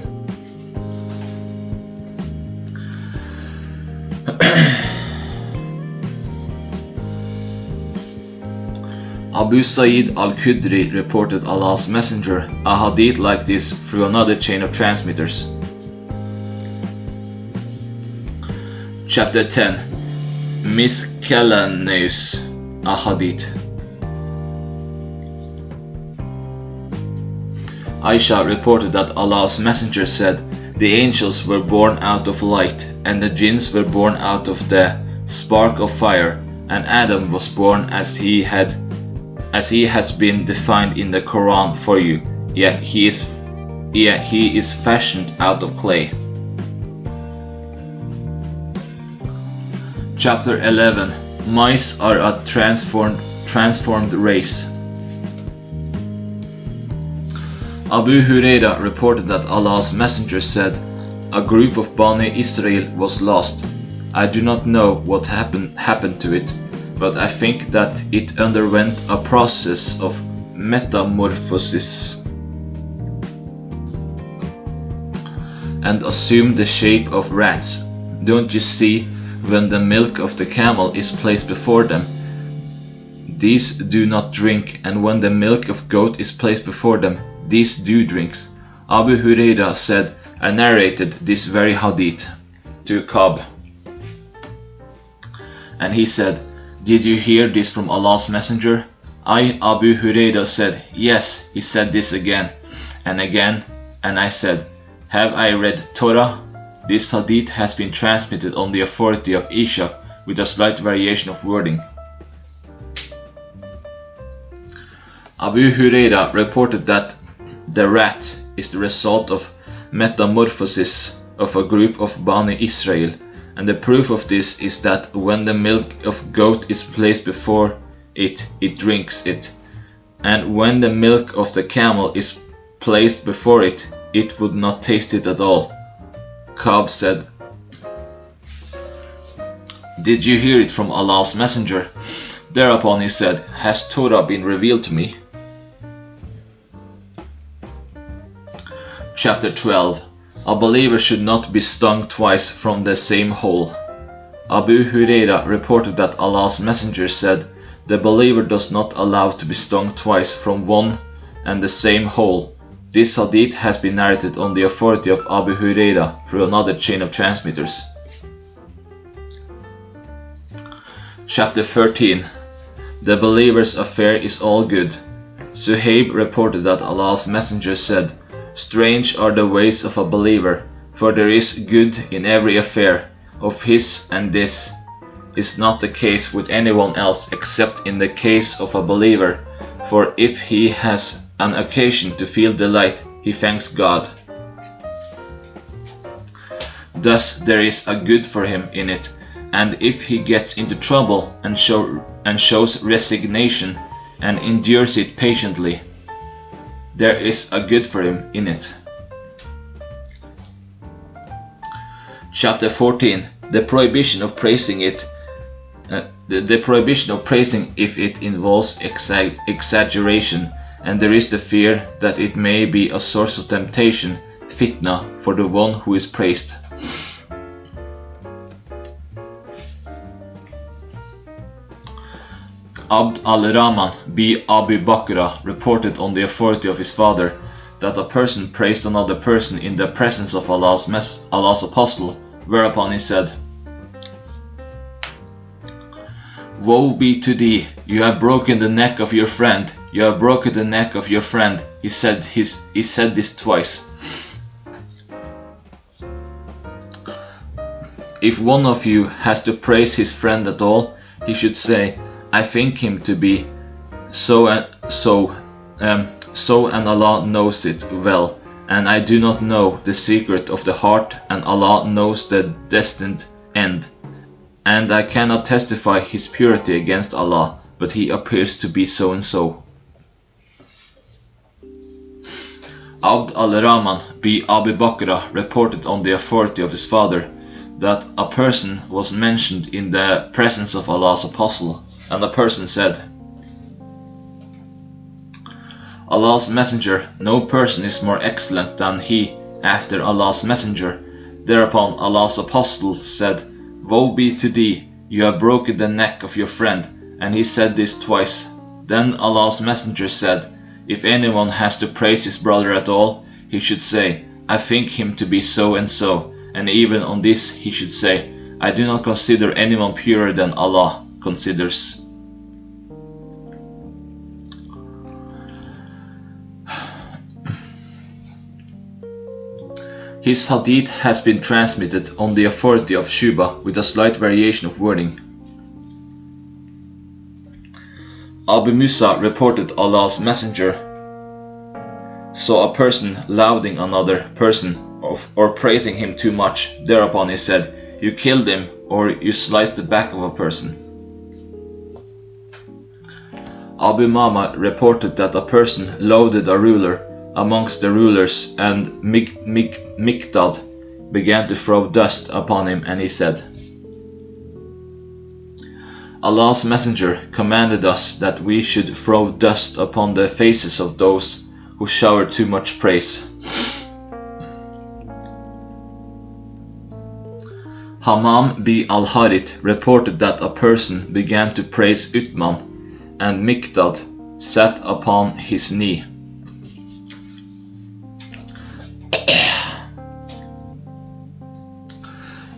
S1: Abu Sa'id al-Khudri reported Allah's messenger a hadith like this through another chain of transmitters. Chapter 10. Miscellaneous Ahadith. Aisha reported that Allah's messenger said, "The angels were born out of light, and the jinns were born out of the spark of fire, and Adam was born as he has been defined in the Quran for you, yet he is fashioned out of clay." Chapter 11. Mice are a transformed race. Abu Huraira reported that Allah's messenger said, "A group of Bani Israel was lost. I do not know what happened to it, but I think that it underwent a process of metamorphosis and assumed the shape of rats. Don't you see, when the milk of the camel is placed before them, these do not drink, and when the milk of goat is placed before them, these do drink." Abu Huraira said, "I narrated this very hadith to Ka'b, and he said, 'Did you hear this from Allah's messenger?' I, Abu Huraira, said, 'Yes, he said this again and again,' and I said, 'Have I read Torah?' This hadith has been transmitted on the authority of Ishaq with a slight variation of wording. Abu Huraira reported that the rat is the result of metamorphosis of a group of Bani Israel, and the proof of this is that when the milk of goat is placed before it, it drinks it, and when the milk of the camel is placed before it, it would not taste it at all. Ka'b said, "Did you hear it from Allah's messenger?" Thereupon he said, "Has Torah been revealed to me?" Chapter 12. A believer should not be stung twice from the same hole. Abu Huraira reported that Allah's messenger said, "The believer does not allow to be stung twice from one and the same hole." This hadith has been narrated on the authority of Abu Huraira through another chain of transmitters. Chapter 13. The believer's affair is all good. Zuhd reported that Allah's messenger said, "Strange are the ways of a believer, for there is good in every affair of his, and this is not the case with anyone else except in the case of a believer, for if he has an occasion to feel delight, he thanks God. Thus there is a good for him in it, and if he gets into trouble and shows resignation and endures it patiently, there is a good for him in it." Chapter 14. The prohibition of praising it. The prohibition of praising if it involves exaggeration, and there is the fear that it may be a source of temptation, fitna, for the one who is praised. Abd al-Rahman b. Abu Bakr reported on the authority of his father that a person praised another person in the presence of Allah's apostle, whereupon he said, Woe be to thee, you have broken the neck of your friend, you have broken the neck of your friend. He said this twice. If one of you has to praise his friend at all, he should say, I think him to be so and Allah knows it well, and I do not know the secret of the heart, and Allah knows the destined end. And I cannot testify his purity against Allah, but he appears to be so and so. Abd al-Rahman bi Abi Bakr reported on the authority of his father that a person was mentioned in the presence of Allah's apostle, and the person said, Allah's messenger, no person is more excellent than he after Allah's messenger. Thereupon Allah's apostle said, Woe be to thee, you have broken the neck of your friend, and he said this twice. Then Allah's messenger said, If anyone has to praise his brother at all, he should say, I think him to be so and so, and even on this he should say, I do not consider anyone purer than Allah considers. His hadith has been transmitted on the authority of Shuba with a slight variation of wording. Abu Musa reported Allah's messenger saw a person lauding another person or praising him too much. Thereupon he said, You killed him, or you sliced the back of a person. Abu Mama reported that a person lauded a ruler amongst the rulers, and Miqdad began to throw dust upon him, and he said, Allah's messenger commanded us that we should throw dust upon the faces of those who shower too much praise. Hammam bi al-Harith reported that a person began to praise Uthman, and Miqdad sat upon his knee.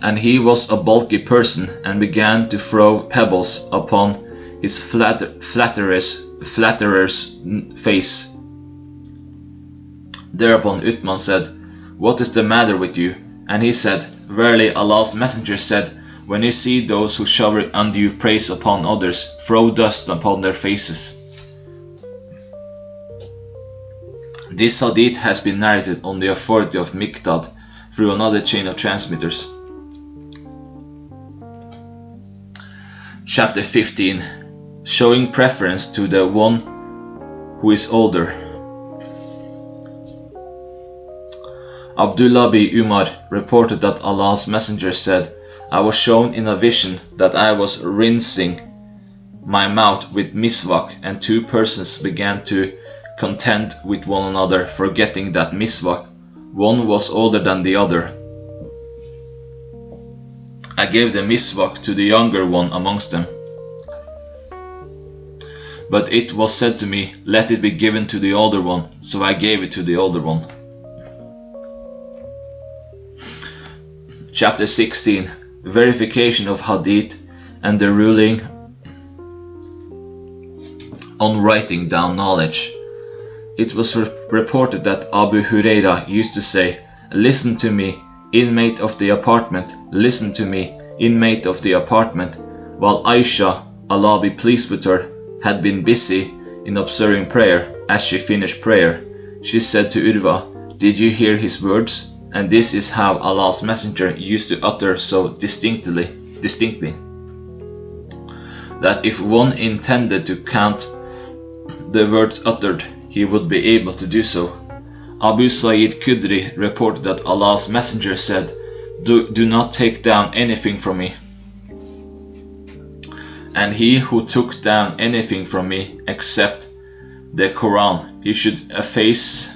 S1: And he was a bulky person, and began to throw pebbles upon his flatterer's face. Thereupon Uthman said, What is the matter with you? And he said, Verily Allah's messenger said, When you see those who shower undue praise upon others, throw dust upon their faces. This hadith has been narrated on the authority of Miqdad through another chain of transmitters. Chapter 15. Showing preference to the one who is older. Abdullah bin Umar reported that Allah's messenger said, I was shown in a vision that I was rinsing my mouth with miswak, and two persons began to contend with one another, forgetting that miswak one was older than the other. I gave the miswak to the younger one amongst them. But it was said to me, Let it be given to the older one, so I gave it to the older one. Chapter 16. Verification of Hadith and the ruling on writing down knowledge. It was reported that Abu Huraira used to say, Listen to me, inmate of the apartment, listen to me, inmate of the apartment, while Aisha, Allah be pleased with her, had been busy in observing prayer. As she finished prayer, she said to Urwa, Did you hear his words? And this is how Allah's messenger used to utter so distinctly, that if one intended to count the words uttered, he would be able to do so. Abu Sa'id Khudri reported that Allah's messenger said, Do not take down anything from me. And he who took down anything from me except the Quran, he should efface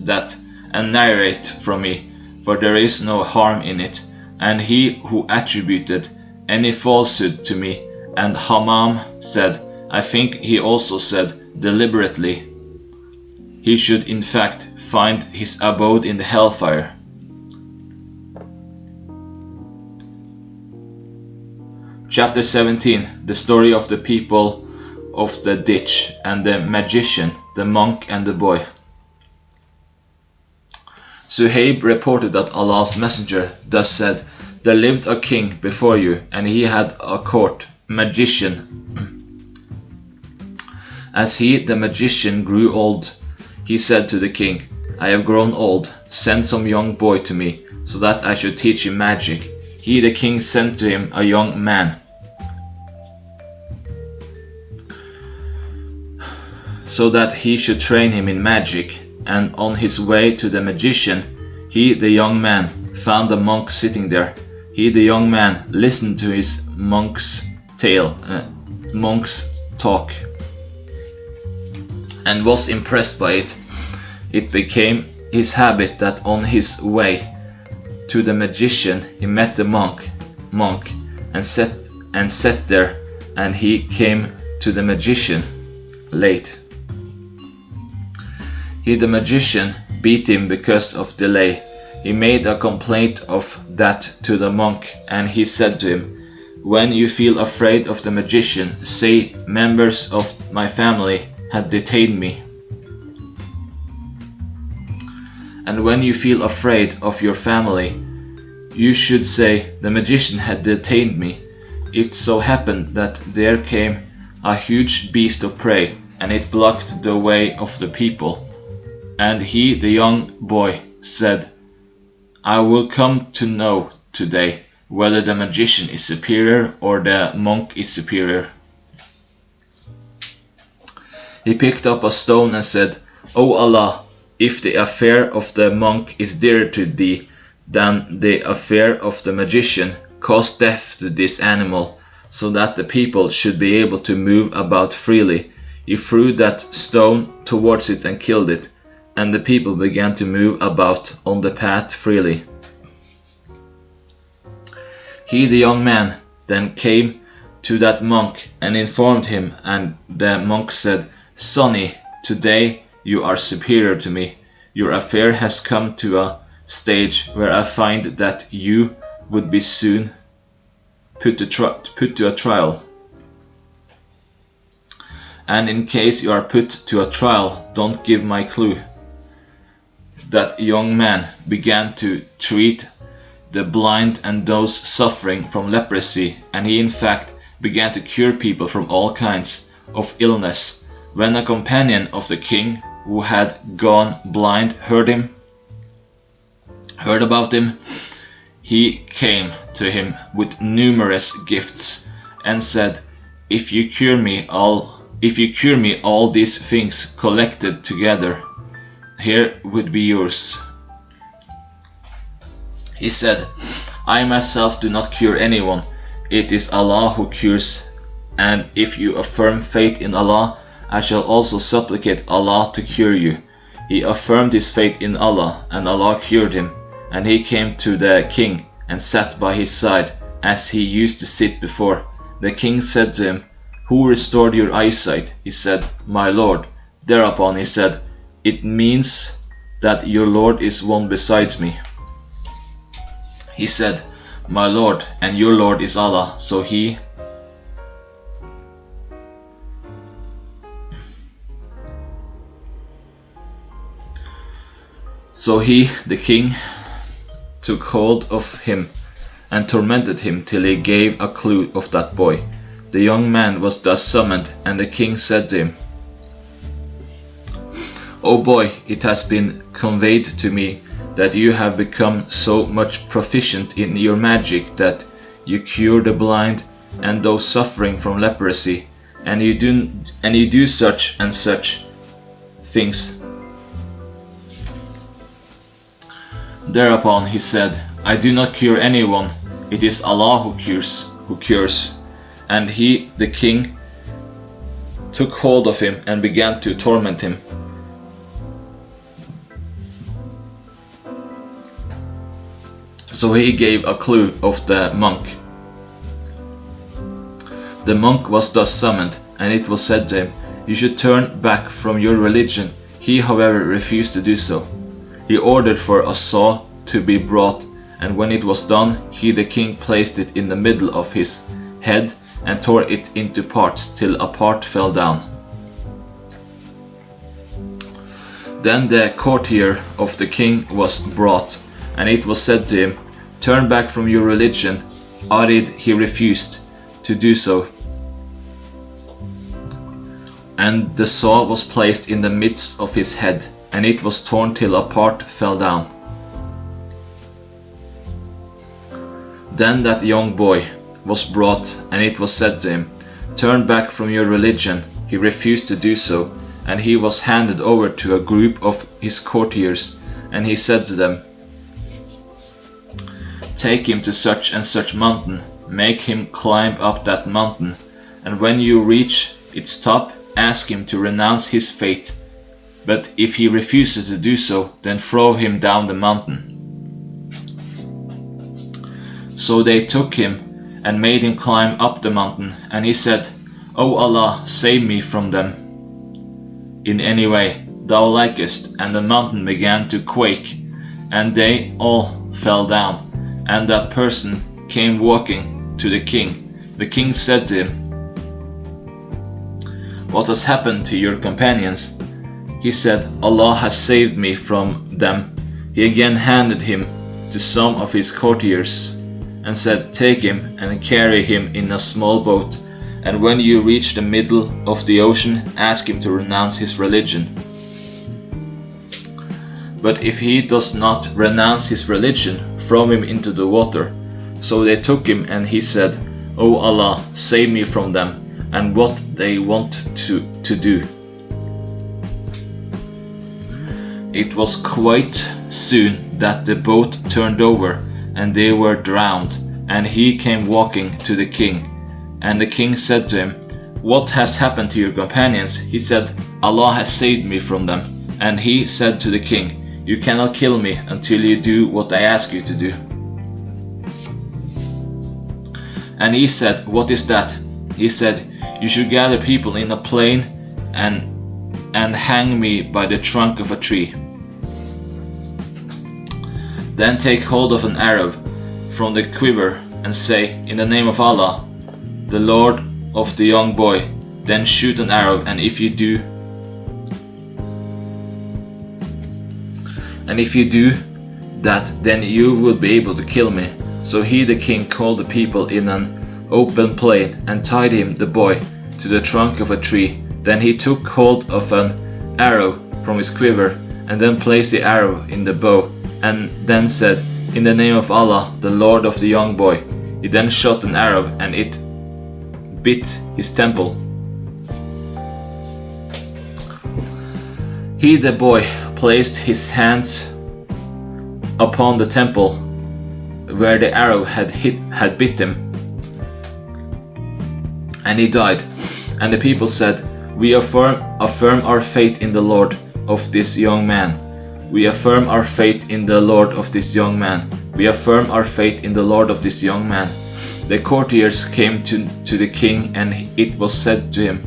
S1: that and narrate from me, for there is no harm in it. And he who attributed any falsehood to me, and Hammam said, I think he also said deliberately, he should in fact find his abode in the hellfire. Chapter 17. The story of the people of the ditch and the magician, the monk and the boy. Zuhd reported that Allah's messenger thus said, "There lived a king before you, and he had a court magician. As he, the magician, grew old, he said to the king, 'I have grown old, send some young boy to me, so that I should teach him magic.' He, the king, sent to him a young man, so that he should train him in magic. And on his way to the magician, he, the young man, found the monk sitting there. He, the young man, listened to his monk's talk, and was impressed by it. It became his habit that on his way to the magician he met the monk and sat there, and he came to the magician late. He, the magician, beat him because of delay. He made a complaint of that to the monk, and he said to him, "When you feel afraid of the magician, say, 'Members of my family had detained me.' And when you feel afraid of your family, you should say, 'The magician had detained me.' It so happened that there came a huge beast of prey, and it blocked the way of the people. And he, the young boy, said, 'I will come to know today whether the magician is superior or the monk is superior.' He picked up a stone and said, 'O Allah, if the affair of the monk is dearer to thee than the affair of the magician, cause death to this animal, so that the people should be able to move about freely.' He threw that stone towards it and killed it, and the people began to move about on the path freely. He, the young man, then came to that monk and informed him, and the monk said, 'Sonny, today you are superior to me. Your affair has come to a stage where I find that you would be soon put to a trial. And in case you are put to a trial, don't give my clue.' That young man began to treat the blind and those suffering from leprosy, and he in fact began to cure people from all kinds of illness. When a companion of the king who had gone blind heard about him, he came to him with numerous gifts and said, If you cure me all these things collected together, here would be yours." He said, "I myself do not cure anyone. It is Allah who cures, and if you affirm faith in Allah, I shall also supplicate Allah to cure you." He affirmed his faith in Allah, and Allah cured him, and he came to the king and sat by his side, as he used to sit before. The king said to him, "Who restored your eyesight?" He said, "My Lord." Thereupon he said, "It means that your Lord is one besides me." He said, "My Lord and your Lord is Allah." So he the king, took hold of him and tormented him till he gave a clue of that boy. The young man was thus summoned, and the king said to him, "O boy, it has been conveyed to me that you have become so much proficient in your magic that you cure the blind and those suffering from leprosy, and you do such and such things." Thereupon he said, "I do not cure anyone. It is Allah who cures." And he, the king, took hold of him and began to torment him. So he gave a clue of the monk. The monk was thus summoned, and it was said to him, "You should turn back from your religion." He, however, refused to do so. He ordered for a saw to be brought, and when it was done, he, the king, placed it in the middle of his head and tore it into parts till a part fell down. Then the courtier of the king was brought, and it was said to him, "Turn back from your religion." He refused to do so. And the saw was placed in the midst of his head, and it was torn till a part fell down. Then that young boy was brought, and it was said to him, "Turn back from your religion." He refused to do so, and he was handed over to a group of his courtiers, and he said to them, "Take him to such and such mountain, make him climb up that mountain, and when you reach its top, ask him to renounce his faith. But if he refuses to do so, then throw him down the mountain." So they took him and made him climb up the mountain, and he said, "O Allah, save me from them in any way thou likest." And the mountain began to quake, and they all fell down, and that person came walking to the king. The king said to him, "What has happened to your companions?" He said, "Allah has saved me from them." He again handed him to some of his courtiers and said, "Take him and carry him in a small boat, and when you reach the middle of the ocean, ask him to renounce his religion. But if he does not renounce his religion, throw him into the water." So they took him, and he said, "O Allah, save me from them and what they want to do." It was quite soon that the boat turned over, and they were drowned, and he came walking to the king. And the king said to him, "What has happened to your companions?" He said, "Allah has saved me from them." And he said to the king, "You cannot kill me until you do what I ask you to do." And he said, "What is that?" He said, "You should gather people in a plain and hang me by the trunk of a tree. Then take hold of an arrow from the quiver and say, 'In the name of Allah, the Lord of the young boy.' Then shoot an arrow, and if you do that, then you will be able to kill me." So he, the king, called the people in an open plain and tied him, the boy, to the trunk of a tree. Then he took hold of an arrow from his quiver, and then placed the arrow in the bow, and then said, "In the name of Allah, the Lord of the young boy." He then shot an arrow, and it bit his temple. He, the boy, placed his hands upon the temple where the arrow had bit him, and he died. And the people said, "We affirm our faith in the Lord of this young man. We affirm our faith in the Lord of this young man. We affirm our faith in the Lord of this young man." The courtiers came to the king, and it was said to him,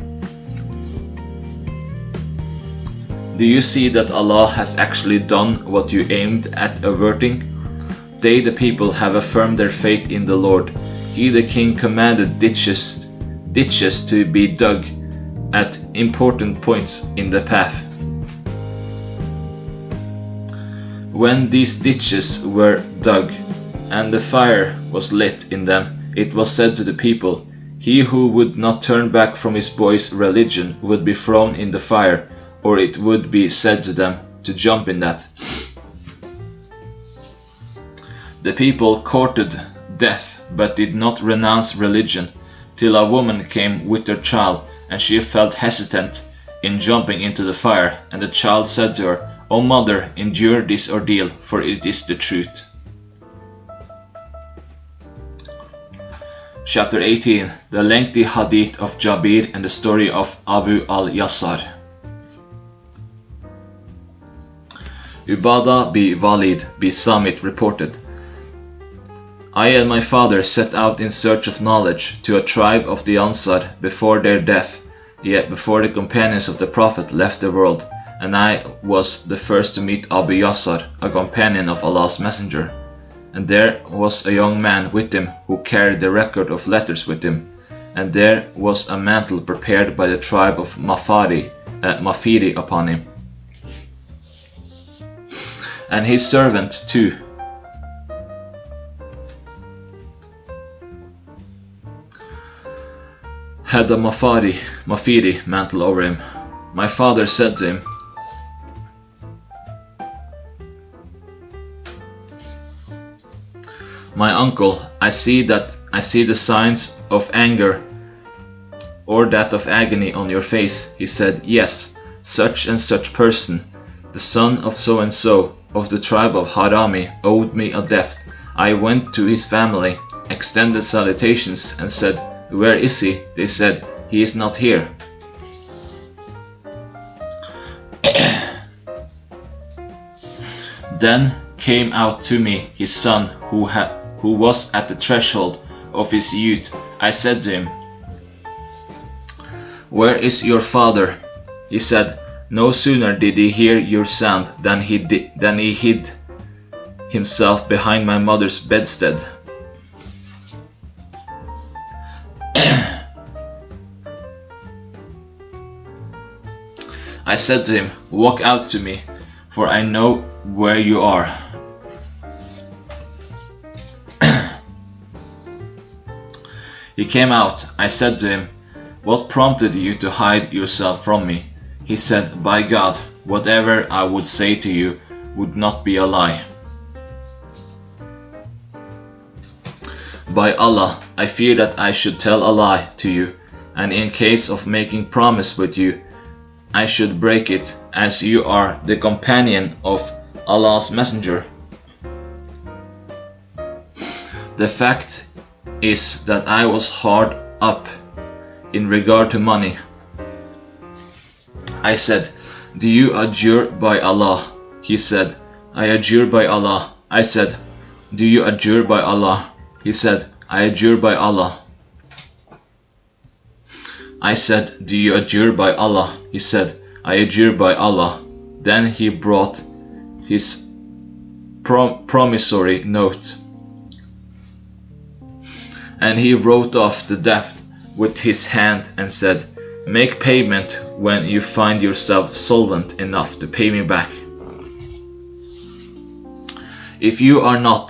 S1: "Do you see that Allah has actually done what you aimed at averting? They, the people, have affirmed their faith in the Lord." He, the king, commanded ditches to be dug at important points in the path. When these ditches were dug and the fire was lit in them, it was said to the people, "He who would not turn back from his boy's religion would be thrown in the fire," or it would be said to them to jump in that. The people courted death, but did not renounce religion, till a woman came with her child, and she felt hesitant in jumping into the fire, and the child said to her, "O mother, endure this ordeal, for it is the truth." Chapter 18. The lengthy hadith of Jabir and the story of Abu al-Yassar. Ubadah bin Walid bin Samit reported, "I and my father set out in search of knowledge to a tribe of the Ansar before their death, yet before the companions of the Prophet left the world, and I was the first to meet Abu Yassar, a companion of Allah's Messenger. and there was a young man with him who carried the record of letters with him, and there was a mantle prepared by the tribe of Mafiri upon him. And his servant too had a Mafiri mantle over him. My father said to him, "My uncle, I see the signs of anger or that of agony on your face." He said, "Yes, such and such person, the son of so and so, of the tribe of Harami, owed me a debt. I went to his family, extended salutations, and said, 'Where is he?' They said, 'He is not here.' Then came out to me his son, who was at the threshold of his youth. I said to him, 'Where is your father?' He said, 'No sooner did he hear your sound than he hid himself behind my mother's bedstead.' I said to him, 'Walk out to me, for I know where you are.' He came out. I said to him, 'What prompted you to hide yourself from me?' He said, 'By God, whatever I would say to you would not be a lie. By Allah, I fear that I should tell a lie to you, and in case of making promise with you, I should break it, as you are the companion of Allah's Messenger. The fact is that I was hard up in regard to money.' I said, 'Do you adjure by Allah?' He said, 'I adjure by Allah.' I said, 'Do you adjure by Allah?' He said, 'I adjure by Allah.' I said, 'Do you adjure by Allah?' He said, 'I adjure by Allah.' Then he brought his promissory note, and he wrote off the debt with his hand and said, 'Make payment when you find yourself solvent enough to pay me back. If you are not,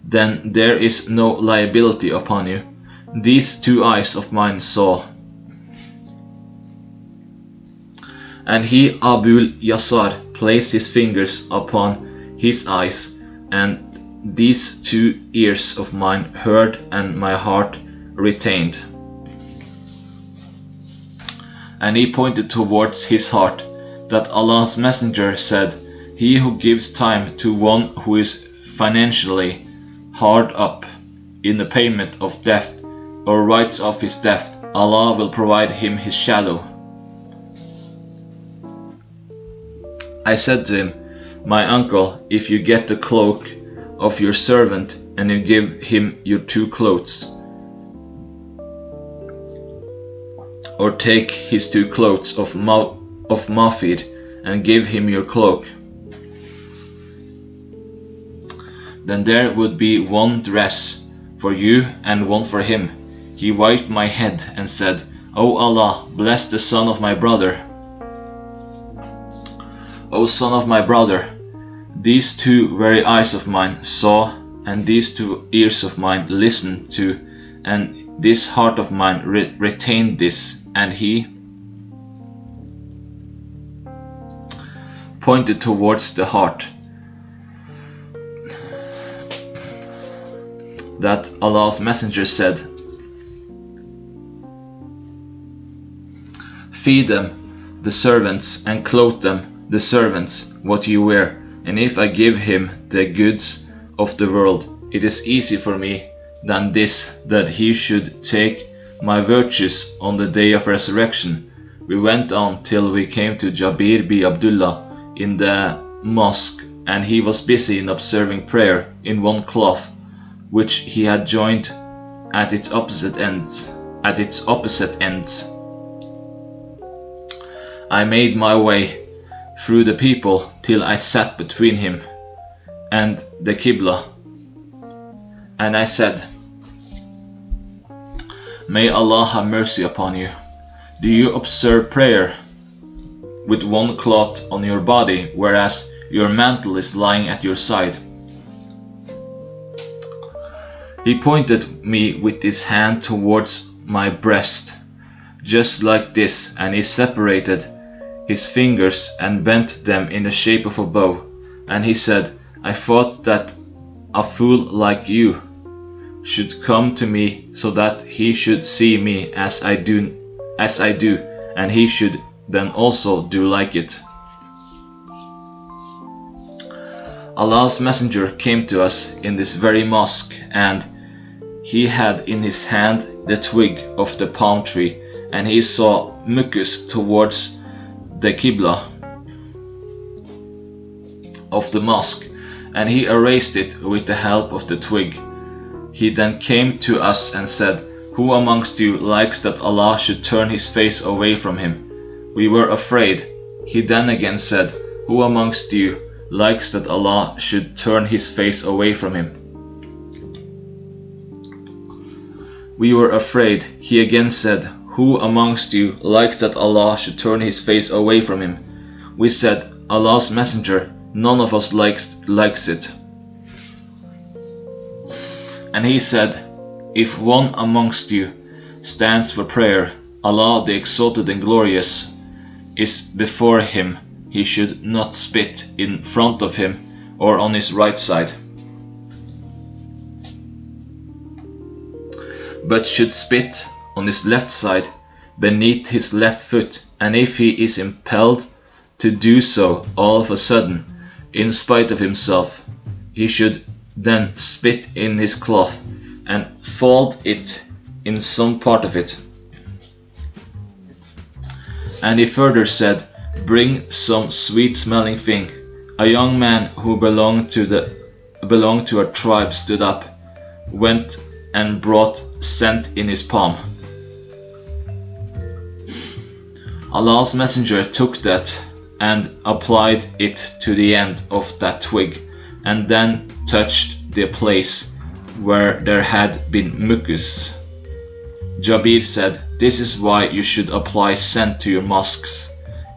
S1: then there is no liability upon you.' These two eyes of mine saw. And he, Abul Yasar, placed his fingers upon his eyes, and these two ears of mine heard, and my heart retained. And he pointed towards his heart, that Allah's Messenger said, 'He who gives time to one who is financially hard up in the payment of debt, or writes off his debt, Allah will provide him his shadow.' I said to him, 'My uncle, if you get the cloak of your servant, and you give him your 2 clothes, or take his 2 clothes of Mafir, and give him your cloak, then there would be 1 dress for you and 1 for him.' He wiped my head and said, 'O Allah, bless the son of my brother. O son of my brother, these 2 very eyes of mine saw, and these 2 ears of mine listened to, and this heart of mine retained this.' And he pointed towards the heart, that Allah's Messenger said, 'Feed them, the servants, and clothe them, the servants, what you wear, and if I give him the goods of the world, it is easy for me than this, that he should take my virtues on the day of resurrection.' We went on till we came to Jabir bi Abdullah in the mosque, and he was busy in observing prayer in 1 cloth, which he had joined at its opposite ends. I made my way through the people till I sat between him and the Qibla, And I said, "May Allah have mercy upon you. Do you observe prayer with one cloth on your body, whereas your mantle is lying at your side?" He pointed me with his hand towards my breast, just like this, and he separated his fingers and bent them in the shape of a bow. And he said, "I thought that a fool like you should come to me so that he should see me as I do, and he should then also do like it." Allah's Messenger came to us in this very mosque, and he had in his hand the twig of the palm tree, and he saw mucus towards the Qibla of the mosque, and he erased it with the help of the twig. He then came to us and said, "Who amongst you likes that Allah should turn his face away from him?" We were afraid. He then again said, "Who amongst you likes that Allah should turn his face away from him?" We were afraid. He again said, "Who amongst you likes that Allah should turn his face away from him?" We said, "Allah's Messenger, none of us likes it." And he said, "If one amongst you stands for prayer, Allah the Exalted and Glorious is before him, he should not spit in front of him or on his right side, but should spit on his left side beneath his left foot, and if he is impelled to do so all of a sudden, in spite of himself, he should then spit in his cloth and fold it in some part of it." And he further said, "Bring some sweet-smelling thing." A young man who belonged to a tribe stood up, went and brought scent in his palm. Allah's Messenger took that and applied it to the end of that twig, and then touched the place where there had been mucus. Jabir said, "This is why you should apply scent to your mosques."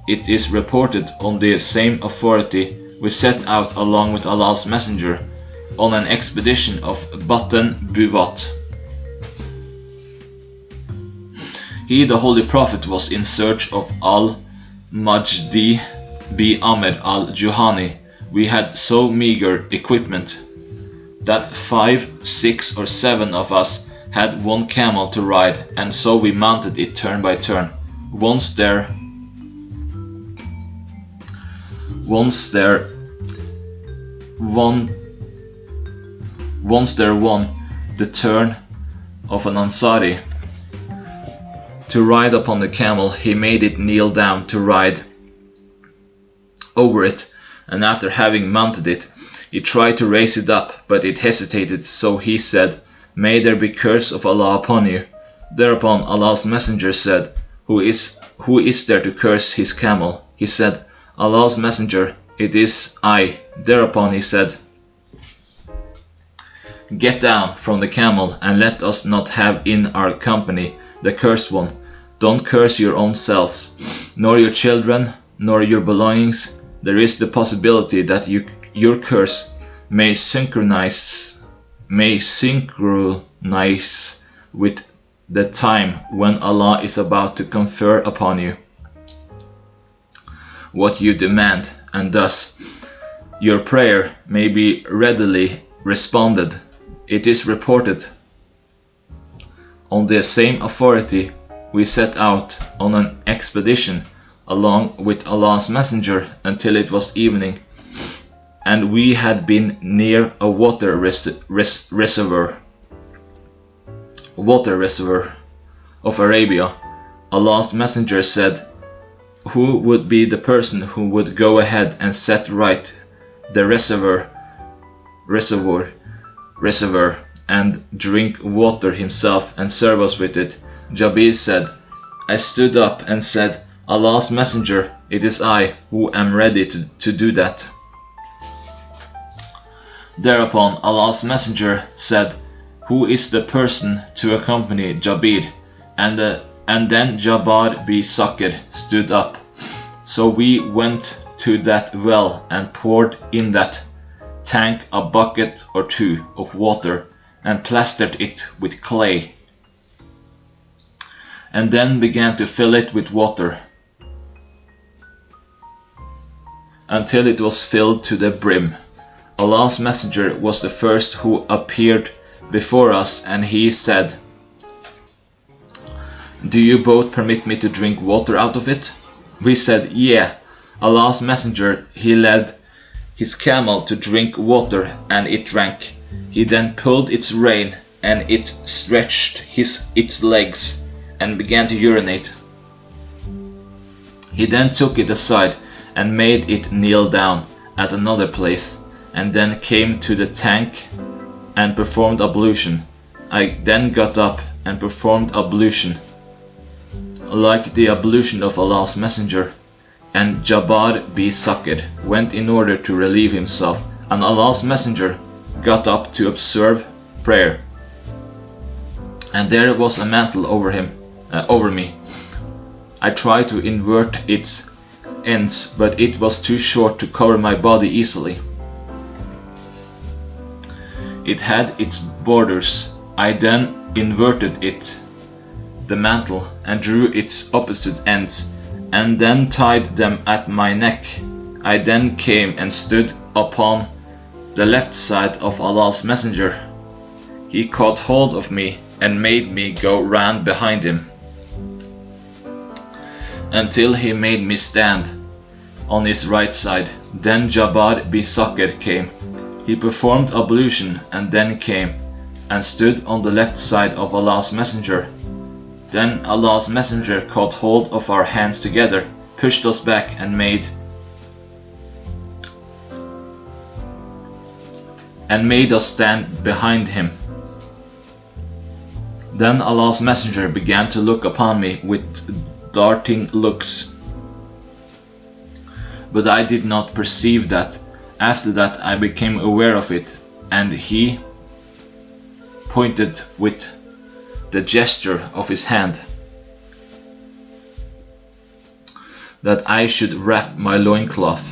S1: It is reported on the same authority we set out along with Allah's Messenger on an expedition of Batan Buvat. He, the Holy Prophet, was in search of Al-Majdi bi Amr al-Juhani. We had so meager equipment that 5, 6 or 7 of us had one camel to ride, and so we mounted it turn by turn. Once there won the turn of an Ansari to ride upon the camel. He made it kneel down to ride over it, and after having mounted it, he tried to raise it up, but it hesitated, so he said, "May there be curse of Allah upon you." Thereupon Allah's Messenger said, Who is there to curse his camel?" He said, "Allah's Messenger, it is I." Thereupon he said, "Get down from the camel and let us not have in our company the cursed one. Don't curse your own selves, nor your children, nor your belongings. There is the possibility that your curse may synchronize with the time when Allah is about to confer upon you what you demand, and thus your prayer may be readily responded." It is reported on the same authority we set out on an expedition along with Allah's Messenger until it was evening, and we had been near a water reservoir of Arabia. Allah's Messenger said, "Who would be the person who would go ahead and set right the reservoir and drink water himself and serve us with it?" Jabir said, "I stood up and said, Allah's Messenger, it is I who am ready to do that." Thereupon Allah's Messenger said, "Who is the person to accompany Jabir?" And then Jabbar bin Sakr stood up. So we went to that well and poured in that tank a bucket or two of water and plastered it with clay, and then began to fill it with water until it was filled to the brim. Allah's Messenger was the first who appeared before us, and he said, "Do you both permit me to drink water out of it?" We said, "Yeah." Allah's Messenger, he led his camel to drink water, and it drank. He then pulled its rein, and it stretched its legs and began to urinate. He then took it aside and made it kneel down at another place, and then came to the tank and performed ablution. I then got up and performed ablution, like the ablution of Allah's Messenger, and Jabbar bin Sakr went in order to relieve himself, and Allah's Messenger got up to observe prayer. And there was a mantle over me. I tried to invert its ends, but it was too short to cover my body easily. It had its borders. I then inverted it, the mantle, and drew its opposite ends, and then tied them at my neck. I then came and stood upon the left side of Allah's Messenger. He caught hold of me and made me go round behind him until he made me stand on his right side. Then Jabbar bin Sakr came. He performed ablution and then came and stood on the left side of Allah's Messenger. Then Allah's Messenger caught hold of our hands together, pushed us back, and made us stand behind him. Then Allah's Messenger began to look upon me with darting looks, but I did not perceive that. After that I became aware of it, and he pointed with the gesture of his hand that I should wrap my loincloth.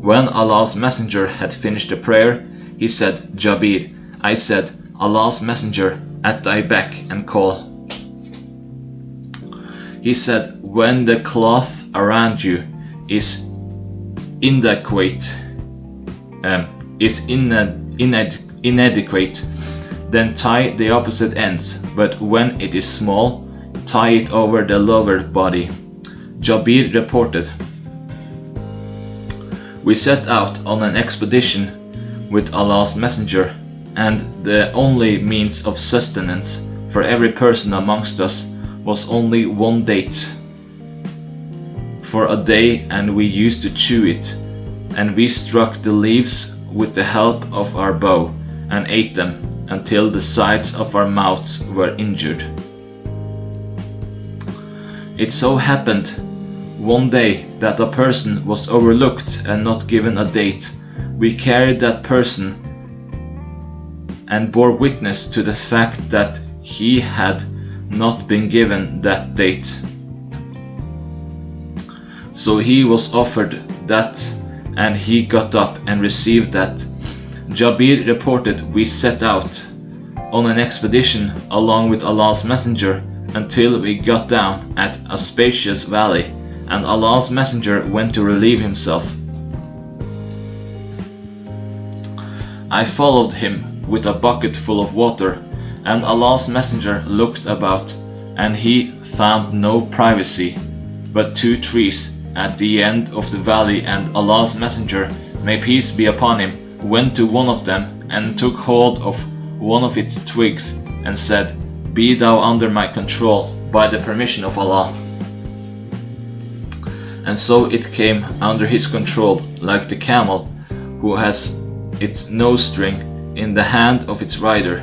S1: When Allah's Messenger had finished the prayer, he said, "Jabir." I said, "Allah's Messenger, at thy beck and call." He said, "When the cloth around you is inadequate, then tie the opposite ends, but when it is small, tie it over the lower body." Jabir reported, "We set out on an expedition with Allah's Messenger, and the only means of sustenance for every person amongst us was only one date for a day, and we used to chew it, and we struck the leaves with the help of our bow and ate them until the sides of our mouths were injured. It so happened one day that a person was overlooked and not given a date. We carried that person and bore witness to the fact that he had not been given that date. So he was offered that, and he got up and received that." Jabir reported, "We set out on an expedition along with Allah's Messenger until we got down at a spacious valley, and Allah's Messenger went to relieve himself. I followed him with a bucket full of water, and Allah's Messenger looked about, and he found no privacy but 2 trees at the end of the valley, and Allah's Messenger, may peace be upon him, went to one of them and took hold of one of its twigs and said, "Be thou under my control by the permission of Allah." And so it came under his control, like the camel who has its nose string in the hand of its rider.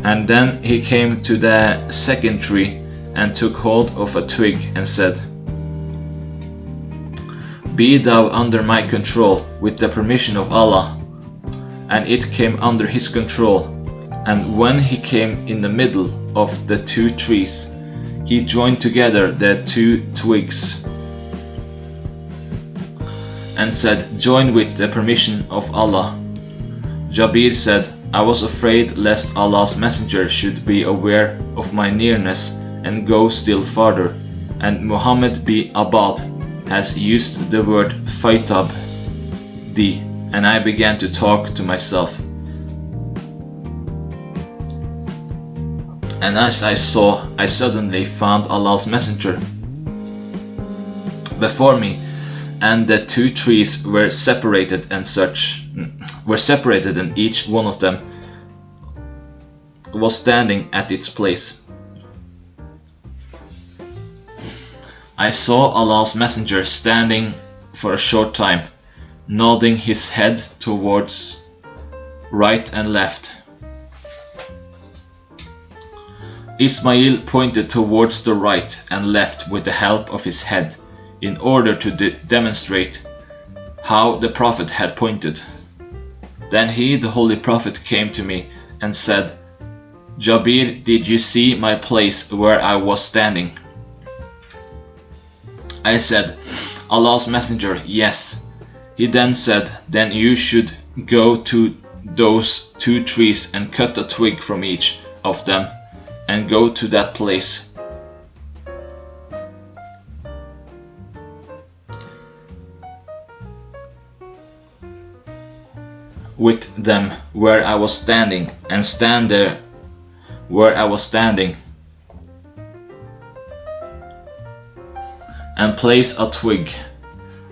S1: And then he came to the second tree and took hold of a twig and said, "Be thou under my control with the permission of Allah." and it came under his control. And when he came in the middle of the 2 trees, he joined together the 2 twigs and said, "Join with the permission of Allah." Jabir said, "I was afraid lest Allah's messenger should be aware of my nearness and go still farther, and Muhammad bin Abad has used the word faitab di, and I began to talk to myself. And as I saw, I suddenly found Allah's messenger before me, and the 2 trees were separated, and each one of them was standing at its place. I saw Allah's messenger standing for a short time, nodding his head towards right and left. Ismail pointed towards the right and left with the help of his head, in order to demonstrate how the Prophet had pointed. Then he, the Holy Prophet, came to me and said, "Jabir, did you see my place where I was standing?" I said, "Allah's messenger, yes." He then said, "Then you should go to those 2 trees and cut a twig from each of them and go to that place. With them where I was standing, and stand there where I was standing, and place a twig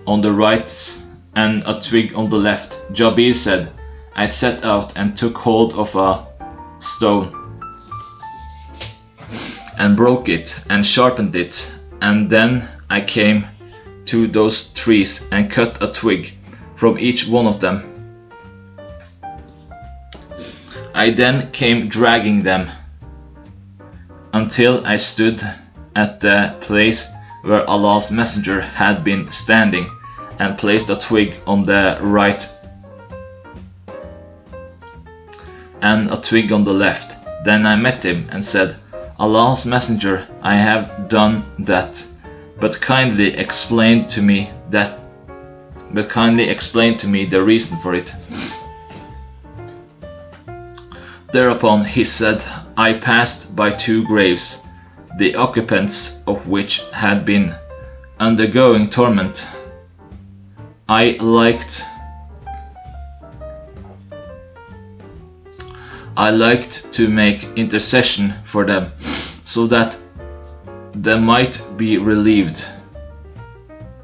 S1: on the right and a twig on the left." Jabir said, "I set out and took hold of a stone and broke it and sharpened it, and then I came to those trees and cut a twig from each one of them. I then came dragging them until I stood at the place where Allah's messenger had been standing, and placed a twig on the right and a twig on the left. Then I met him and said, "Allah's messenger, I have done that, but kindly explain to me the reason for it." Thereupon he said, "I passed by 2 graves, the occupants of which had been undergoing torment. I liked to make intercession for them, so that they might be relieved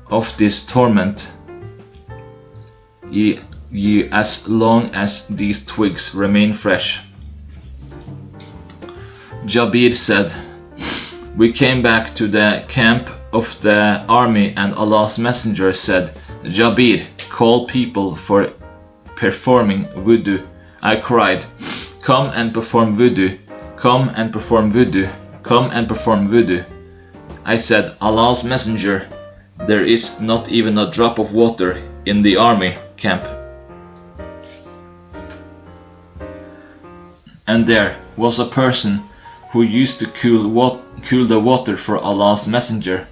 S1: of this torment, as long as these twigs remain fresh." Jabir said, "We came back to the camp of the army, and Allah's messenger said, 'Jabir, call people for performing wudu.' I cried, 'Come and perform wudu, come and perform wudu, come and perform wudu.' I said, 'Allah's messenger, there is not even a drop of water in the army camp.' And there was a person who used to cool the water for Allah's messenger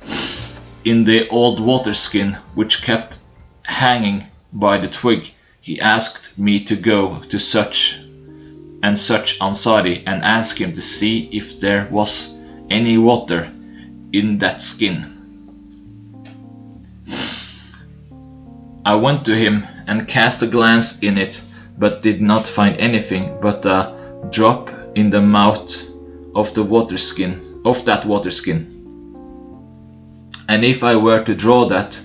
S1: in the old water skin which kept hanging by the twig. He asked me to go to such and such Ansari and ask him to see if there was any water in that skin. I went to him and cast a glance in it, but did not find anything but a drop in the mouth of that water skin. And if I were to draw that,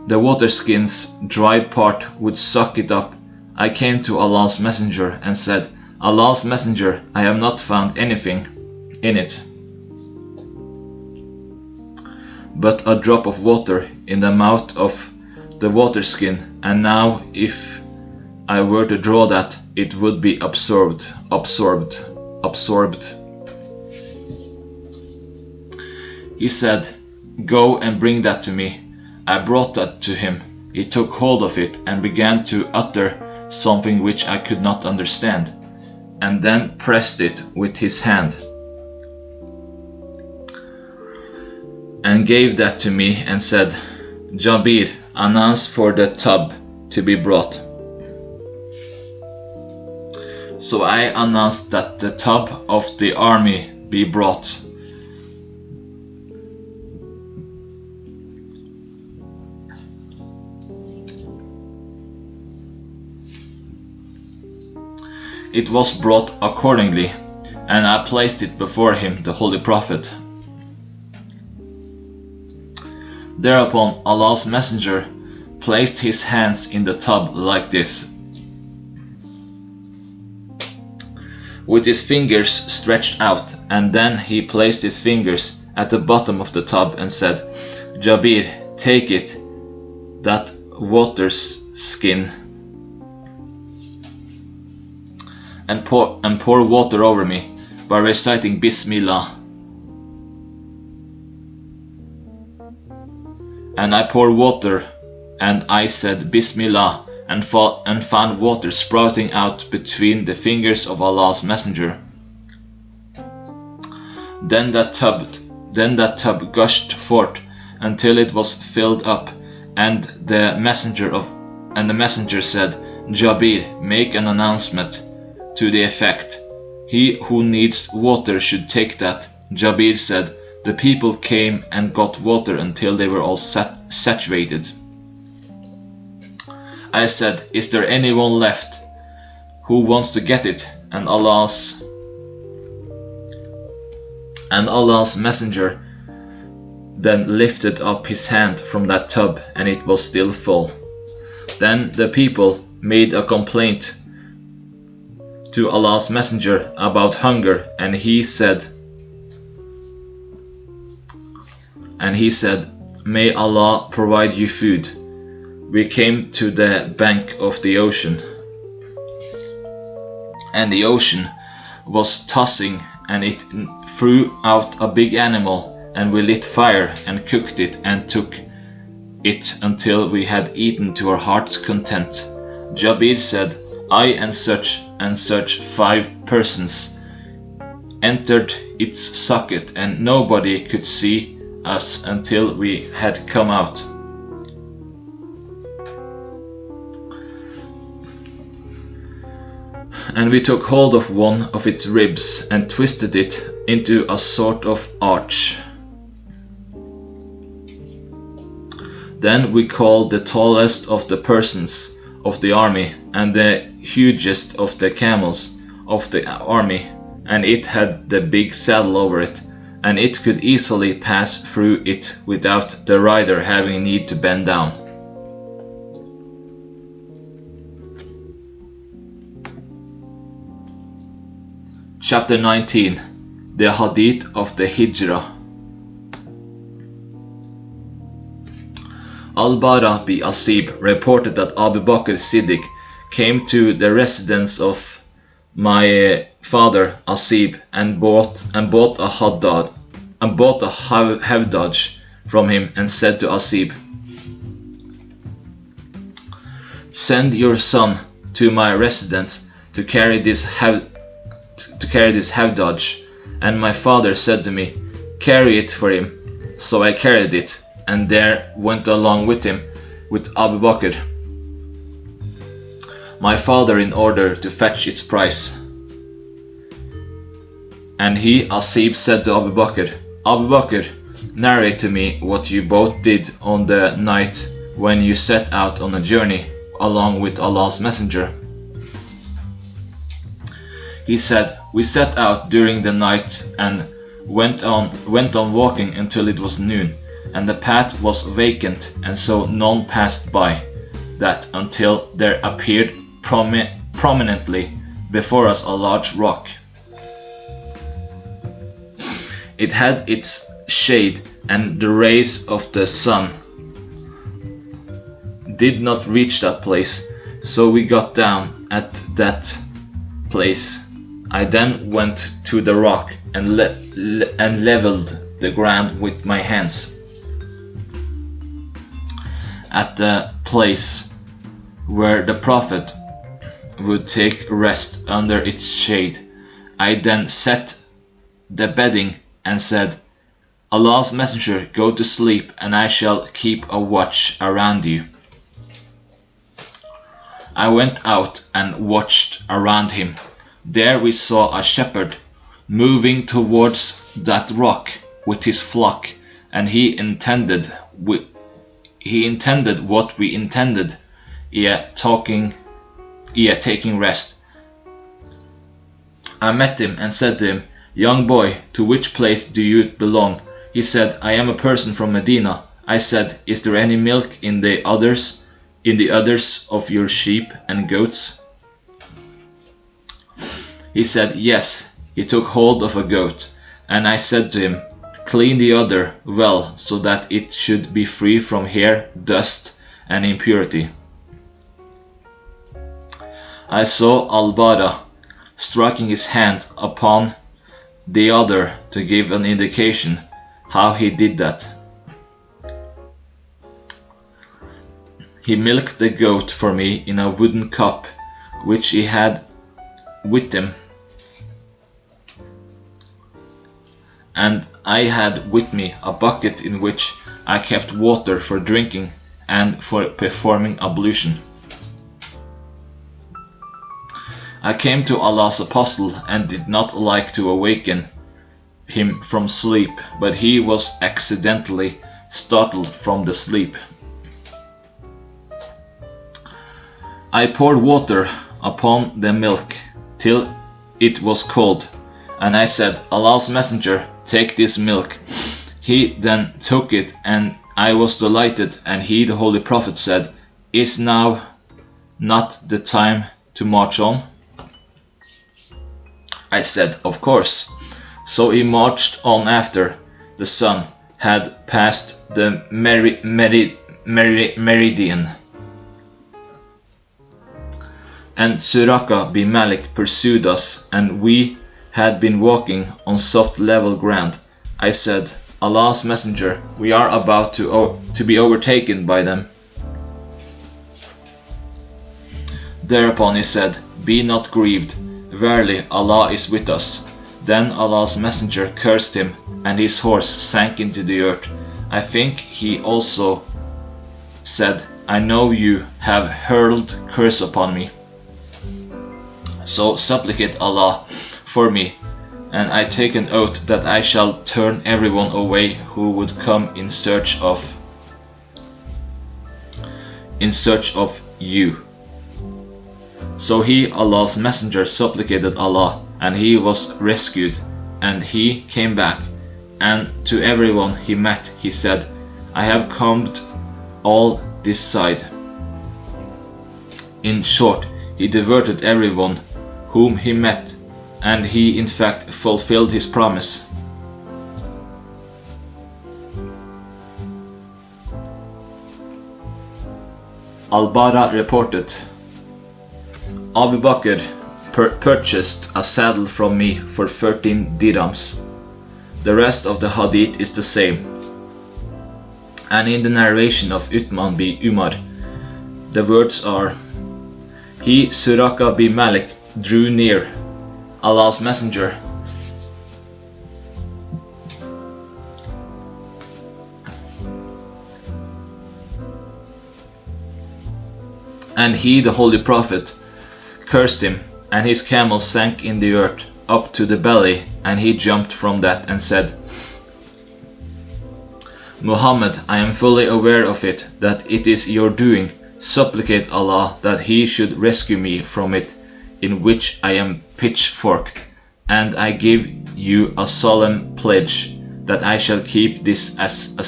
S1: the water skin's dried part would suck it up. I came to Allah's messenger and said, 'Allah's messenger, I have not found anything in it but a drop of water in the mouth of the water skin, and now if I were to draw that, it would be absorbed. He said, 'Go and bring that to me.' I brought that to him. He took hold of it and began to utter something which I could not understand, and then pressed it with his hand, and gave that to me and said, Jabir, announce for the tub to be brought. So I announced that the tub of the army be brought. It was brought accordingly, and I placed it before him, the Holy Prophet. Thereupon Allah's Messenger placed his hands in the tub like this, with his fingers stretched out, and then he placed his fingers at the bottom of the tub and said, Jabir, take it, that water's skin, and pour water over me by reciting Bismillah. And I poured water, and I said Bismillah, and found water sprouting out between the fingers of Allah's Messenger. Then that tub gushed forth until it was filled up, and the messenger said, Jabir, make an announcement to the effect, he who needs water should take that. Jabir said, the people came and got water until they were all saturated. I said, is there anyone left who wants to get it? And Allah's Messenger then lifted up his hand from that tub, and it was still full. Then the people made a complaint to Allah's Messenger about hunger, and he said, may Allah provide you food. We came to the bank of the ocean, and the ocean was tossing, and it threw out a big animal, and we lit fire and cooked it and took it until we had eaten to our heart's content. Jabir said, I and such 5 persons entered its socket, and nobody could see us until we had come out. And we took hold of one of its ribs and twisted it into a sort of arch. Then we called the tallest of the persons of the army and the hugest of the camels of the army, and it had the big saddle over it, and it could easily pass through it without the rider having need to bend down. Chapter 19. The Hadith of the Hijrah. Al-Bara bi Asib reported that Abu Bakr Siddiq came to the residence of my father Asib and bought a Havdaj from him, and said to Asib, send your son to my residence to carry this Havdaj. And my father said to me, carry it for him. So I carried it, and there went along with him with Abu Bakr, my father, in order to fetch its price. And he, Asib, said to Abu Bakr, narrate to me what you both did on the night when you set out on a journey along with Allah's Messenger. He said, we set out during the night and went on walking until it was noon, and the path was vacant, and so none passed by that until there appeared prominently before us a large rock. It had its shade, and the rays of the sun did not reach that place, so we got down at that place. I then went to the rock and leveled the ground with my hands. At the place where the Prophet would take rest under its shade. I then set the bedding and said, Allah's Messenger, go to sleep, and I shall keep a watch around you. I went out and watched around him. There we saw a shepherd moving towards that rock with his flock, and he intended what we intended, taking rest. I met him and said to him, Young boy, to which place do you belong? He said, I am a person from Medina. I said, Is there any milk in the udders of your sheep and goats? He said, Yes. He took hold of a goat, and I said to him, Clean the udder well, so that it should be free from hair, dust, and impurity. I saw Al-Bara striking his hand upon the udder to give an indication how he did that. He milked the goat for me in a wooden cup which he had with him, and I had with me a bucket in which I kept water for drinking and for performing ablution. I came to Allah's Apostle and did not like to awaken him from sleep, but he was accidentally startled from the sleep. I poured water upon the milk till it was cold, and I said, Allah's Messenger, take this milk. He then took it, and I was delighted, and he, the Holy Prophet, said, Is now not the time to march on? I said, Of course. So he marched on after the sun had passed the meridian. And Suraka bin Malik pursued us, and we had been walking on soft level ground. I said, Allah's Messenger, we are about to be overtaken by them. Thereupon he said, Be not grieved, verily Allah is with us. Then Allah's Messenger cursed him, and his horse sank into the earth. I think he also said, I know you have hurled curse upon me. So supplicate Allah for me, and I take an oath that I shall turn everyone away who would come in search of you. So he, Allah's Messenger, supplicated Allah, and he was rescued, and he came back, and to everyone he met he said, I have combed all this side. In short, he diverted everyone whom he met, and he in fact fulfilled his promise. Al-Bara reported, Abu Bakr purchased a saddle from me for 13 dirhams. The rest of the hadith is the same. And in the narration of Uthman bin Umar, the words are, He, Suraka bin Malik, drew near Allah's Messenger, and he, the Holy Prophet, cursed him, and his camel sank in the earth up to the belly, and he jumped from that and said, Muhammad, I am fully aware of it, that it is your doing. Supplicate Allah that he should rescue me from it, in which I am pitchforked, and I give you a solemn pledge that I shall keep this as a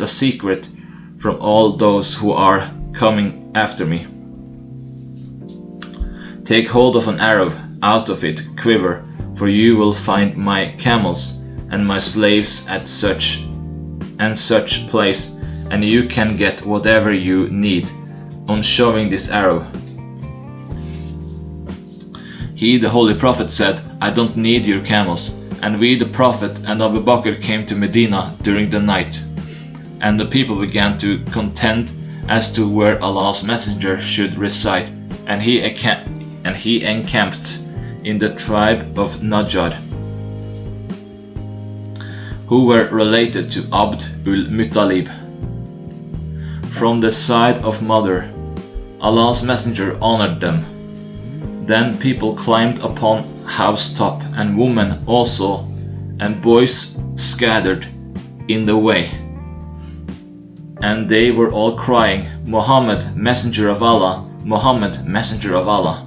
S1: secret from all those who are coming after me. Take hold of an arrow, out of it quiver, for you will find my camels and my slaves at such and such place, and you can get whatever you need on showing this arrow. He, the Holy Prophet, said, I don't need your camels. And we, the Prophet and Abu Bakr, came to Medina during the night, and the people began to contend as to where Allah's Messenger should reside. and he encamped in the tribe of Najjar, who were related to Abd ul-Muttalib. From the side of mother, Allah's Messenger honored them. Then people climbed upon housetop, and women also, and boys scattered in the way. And they were all crying, Muhammad, Messenger of Allah, Muhammad, Messenger of Allah.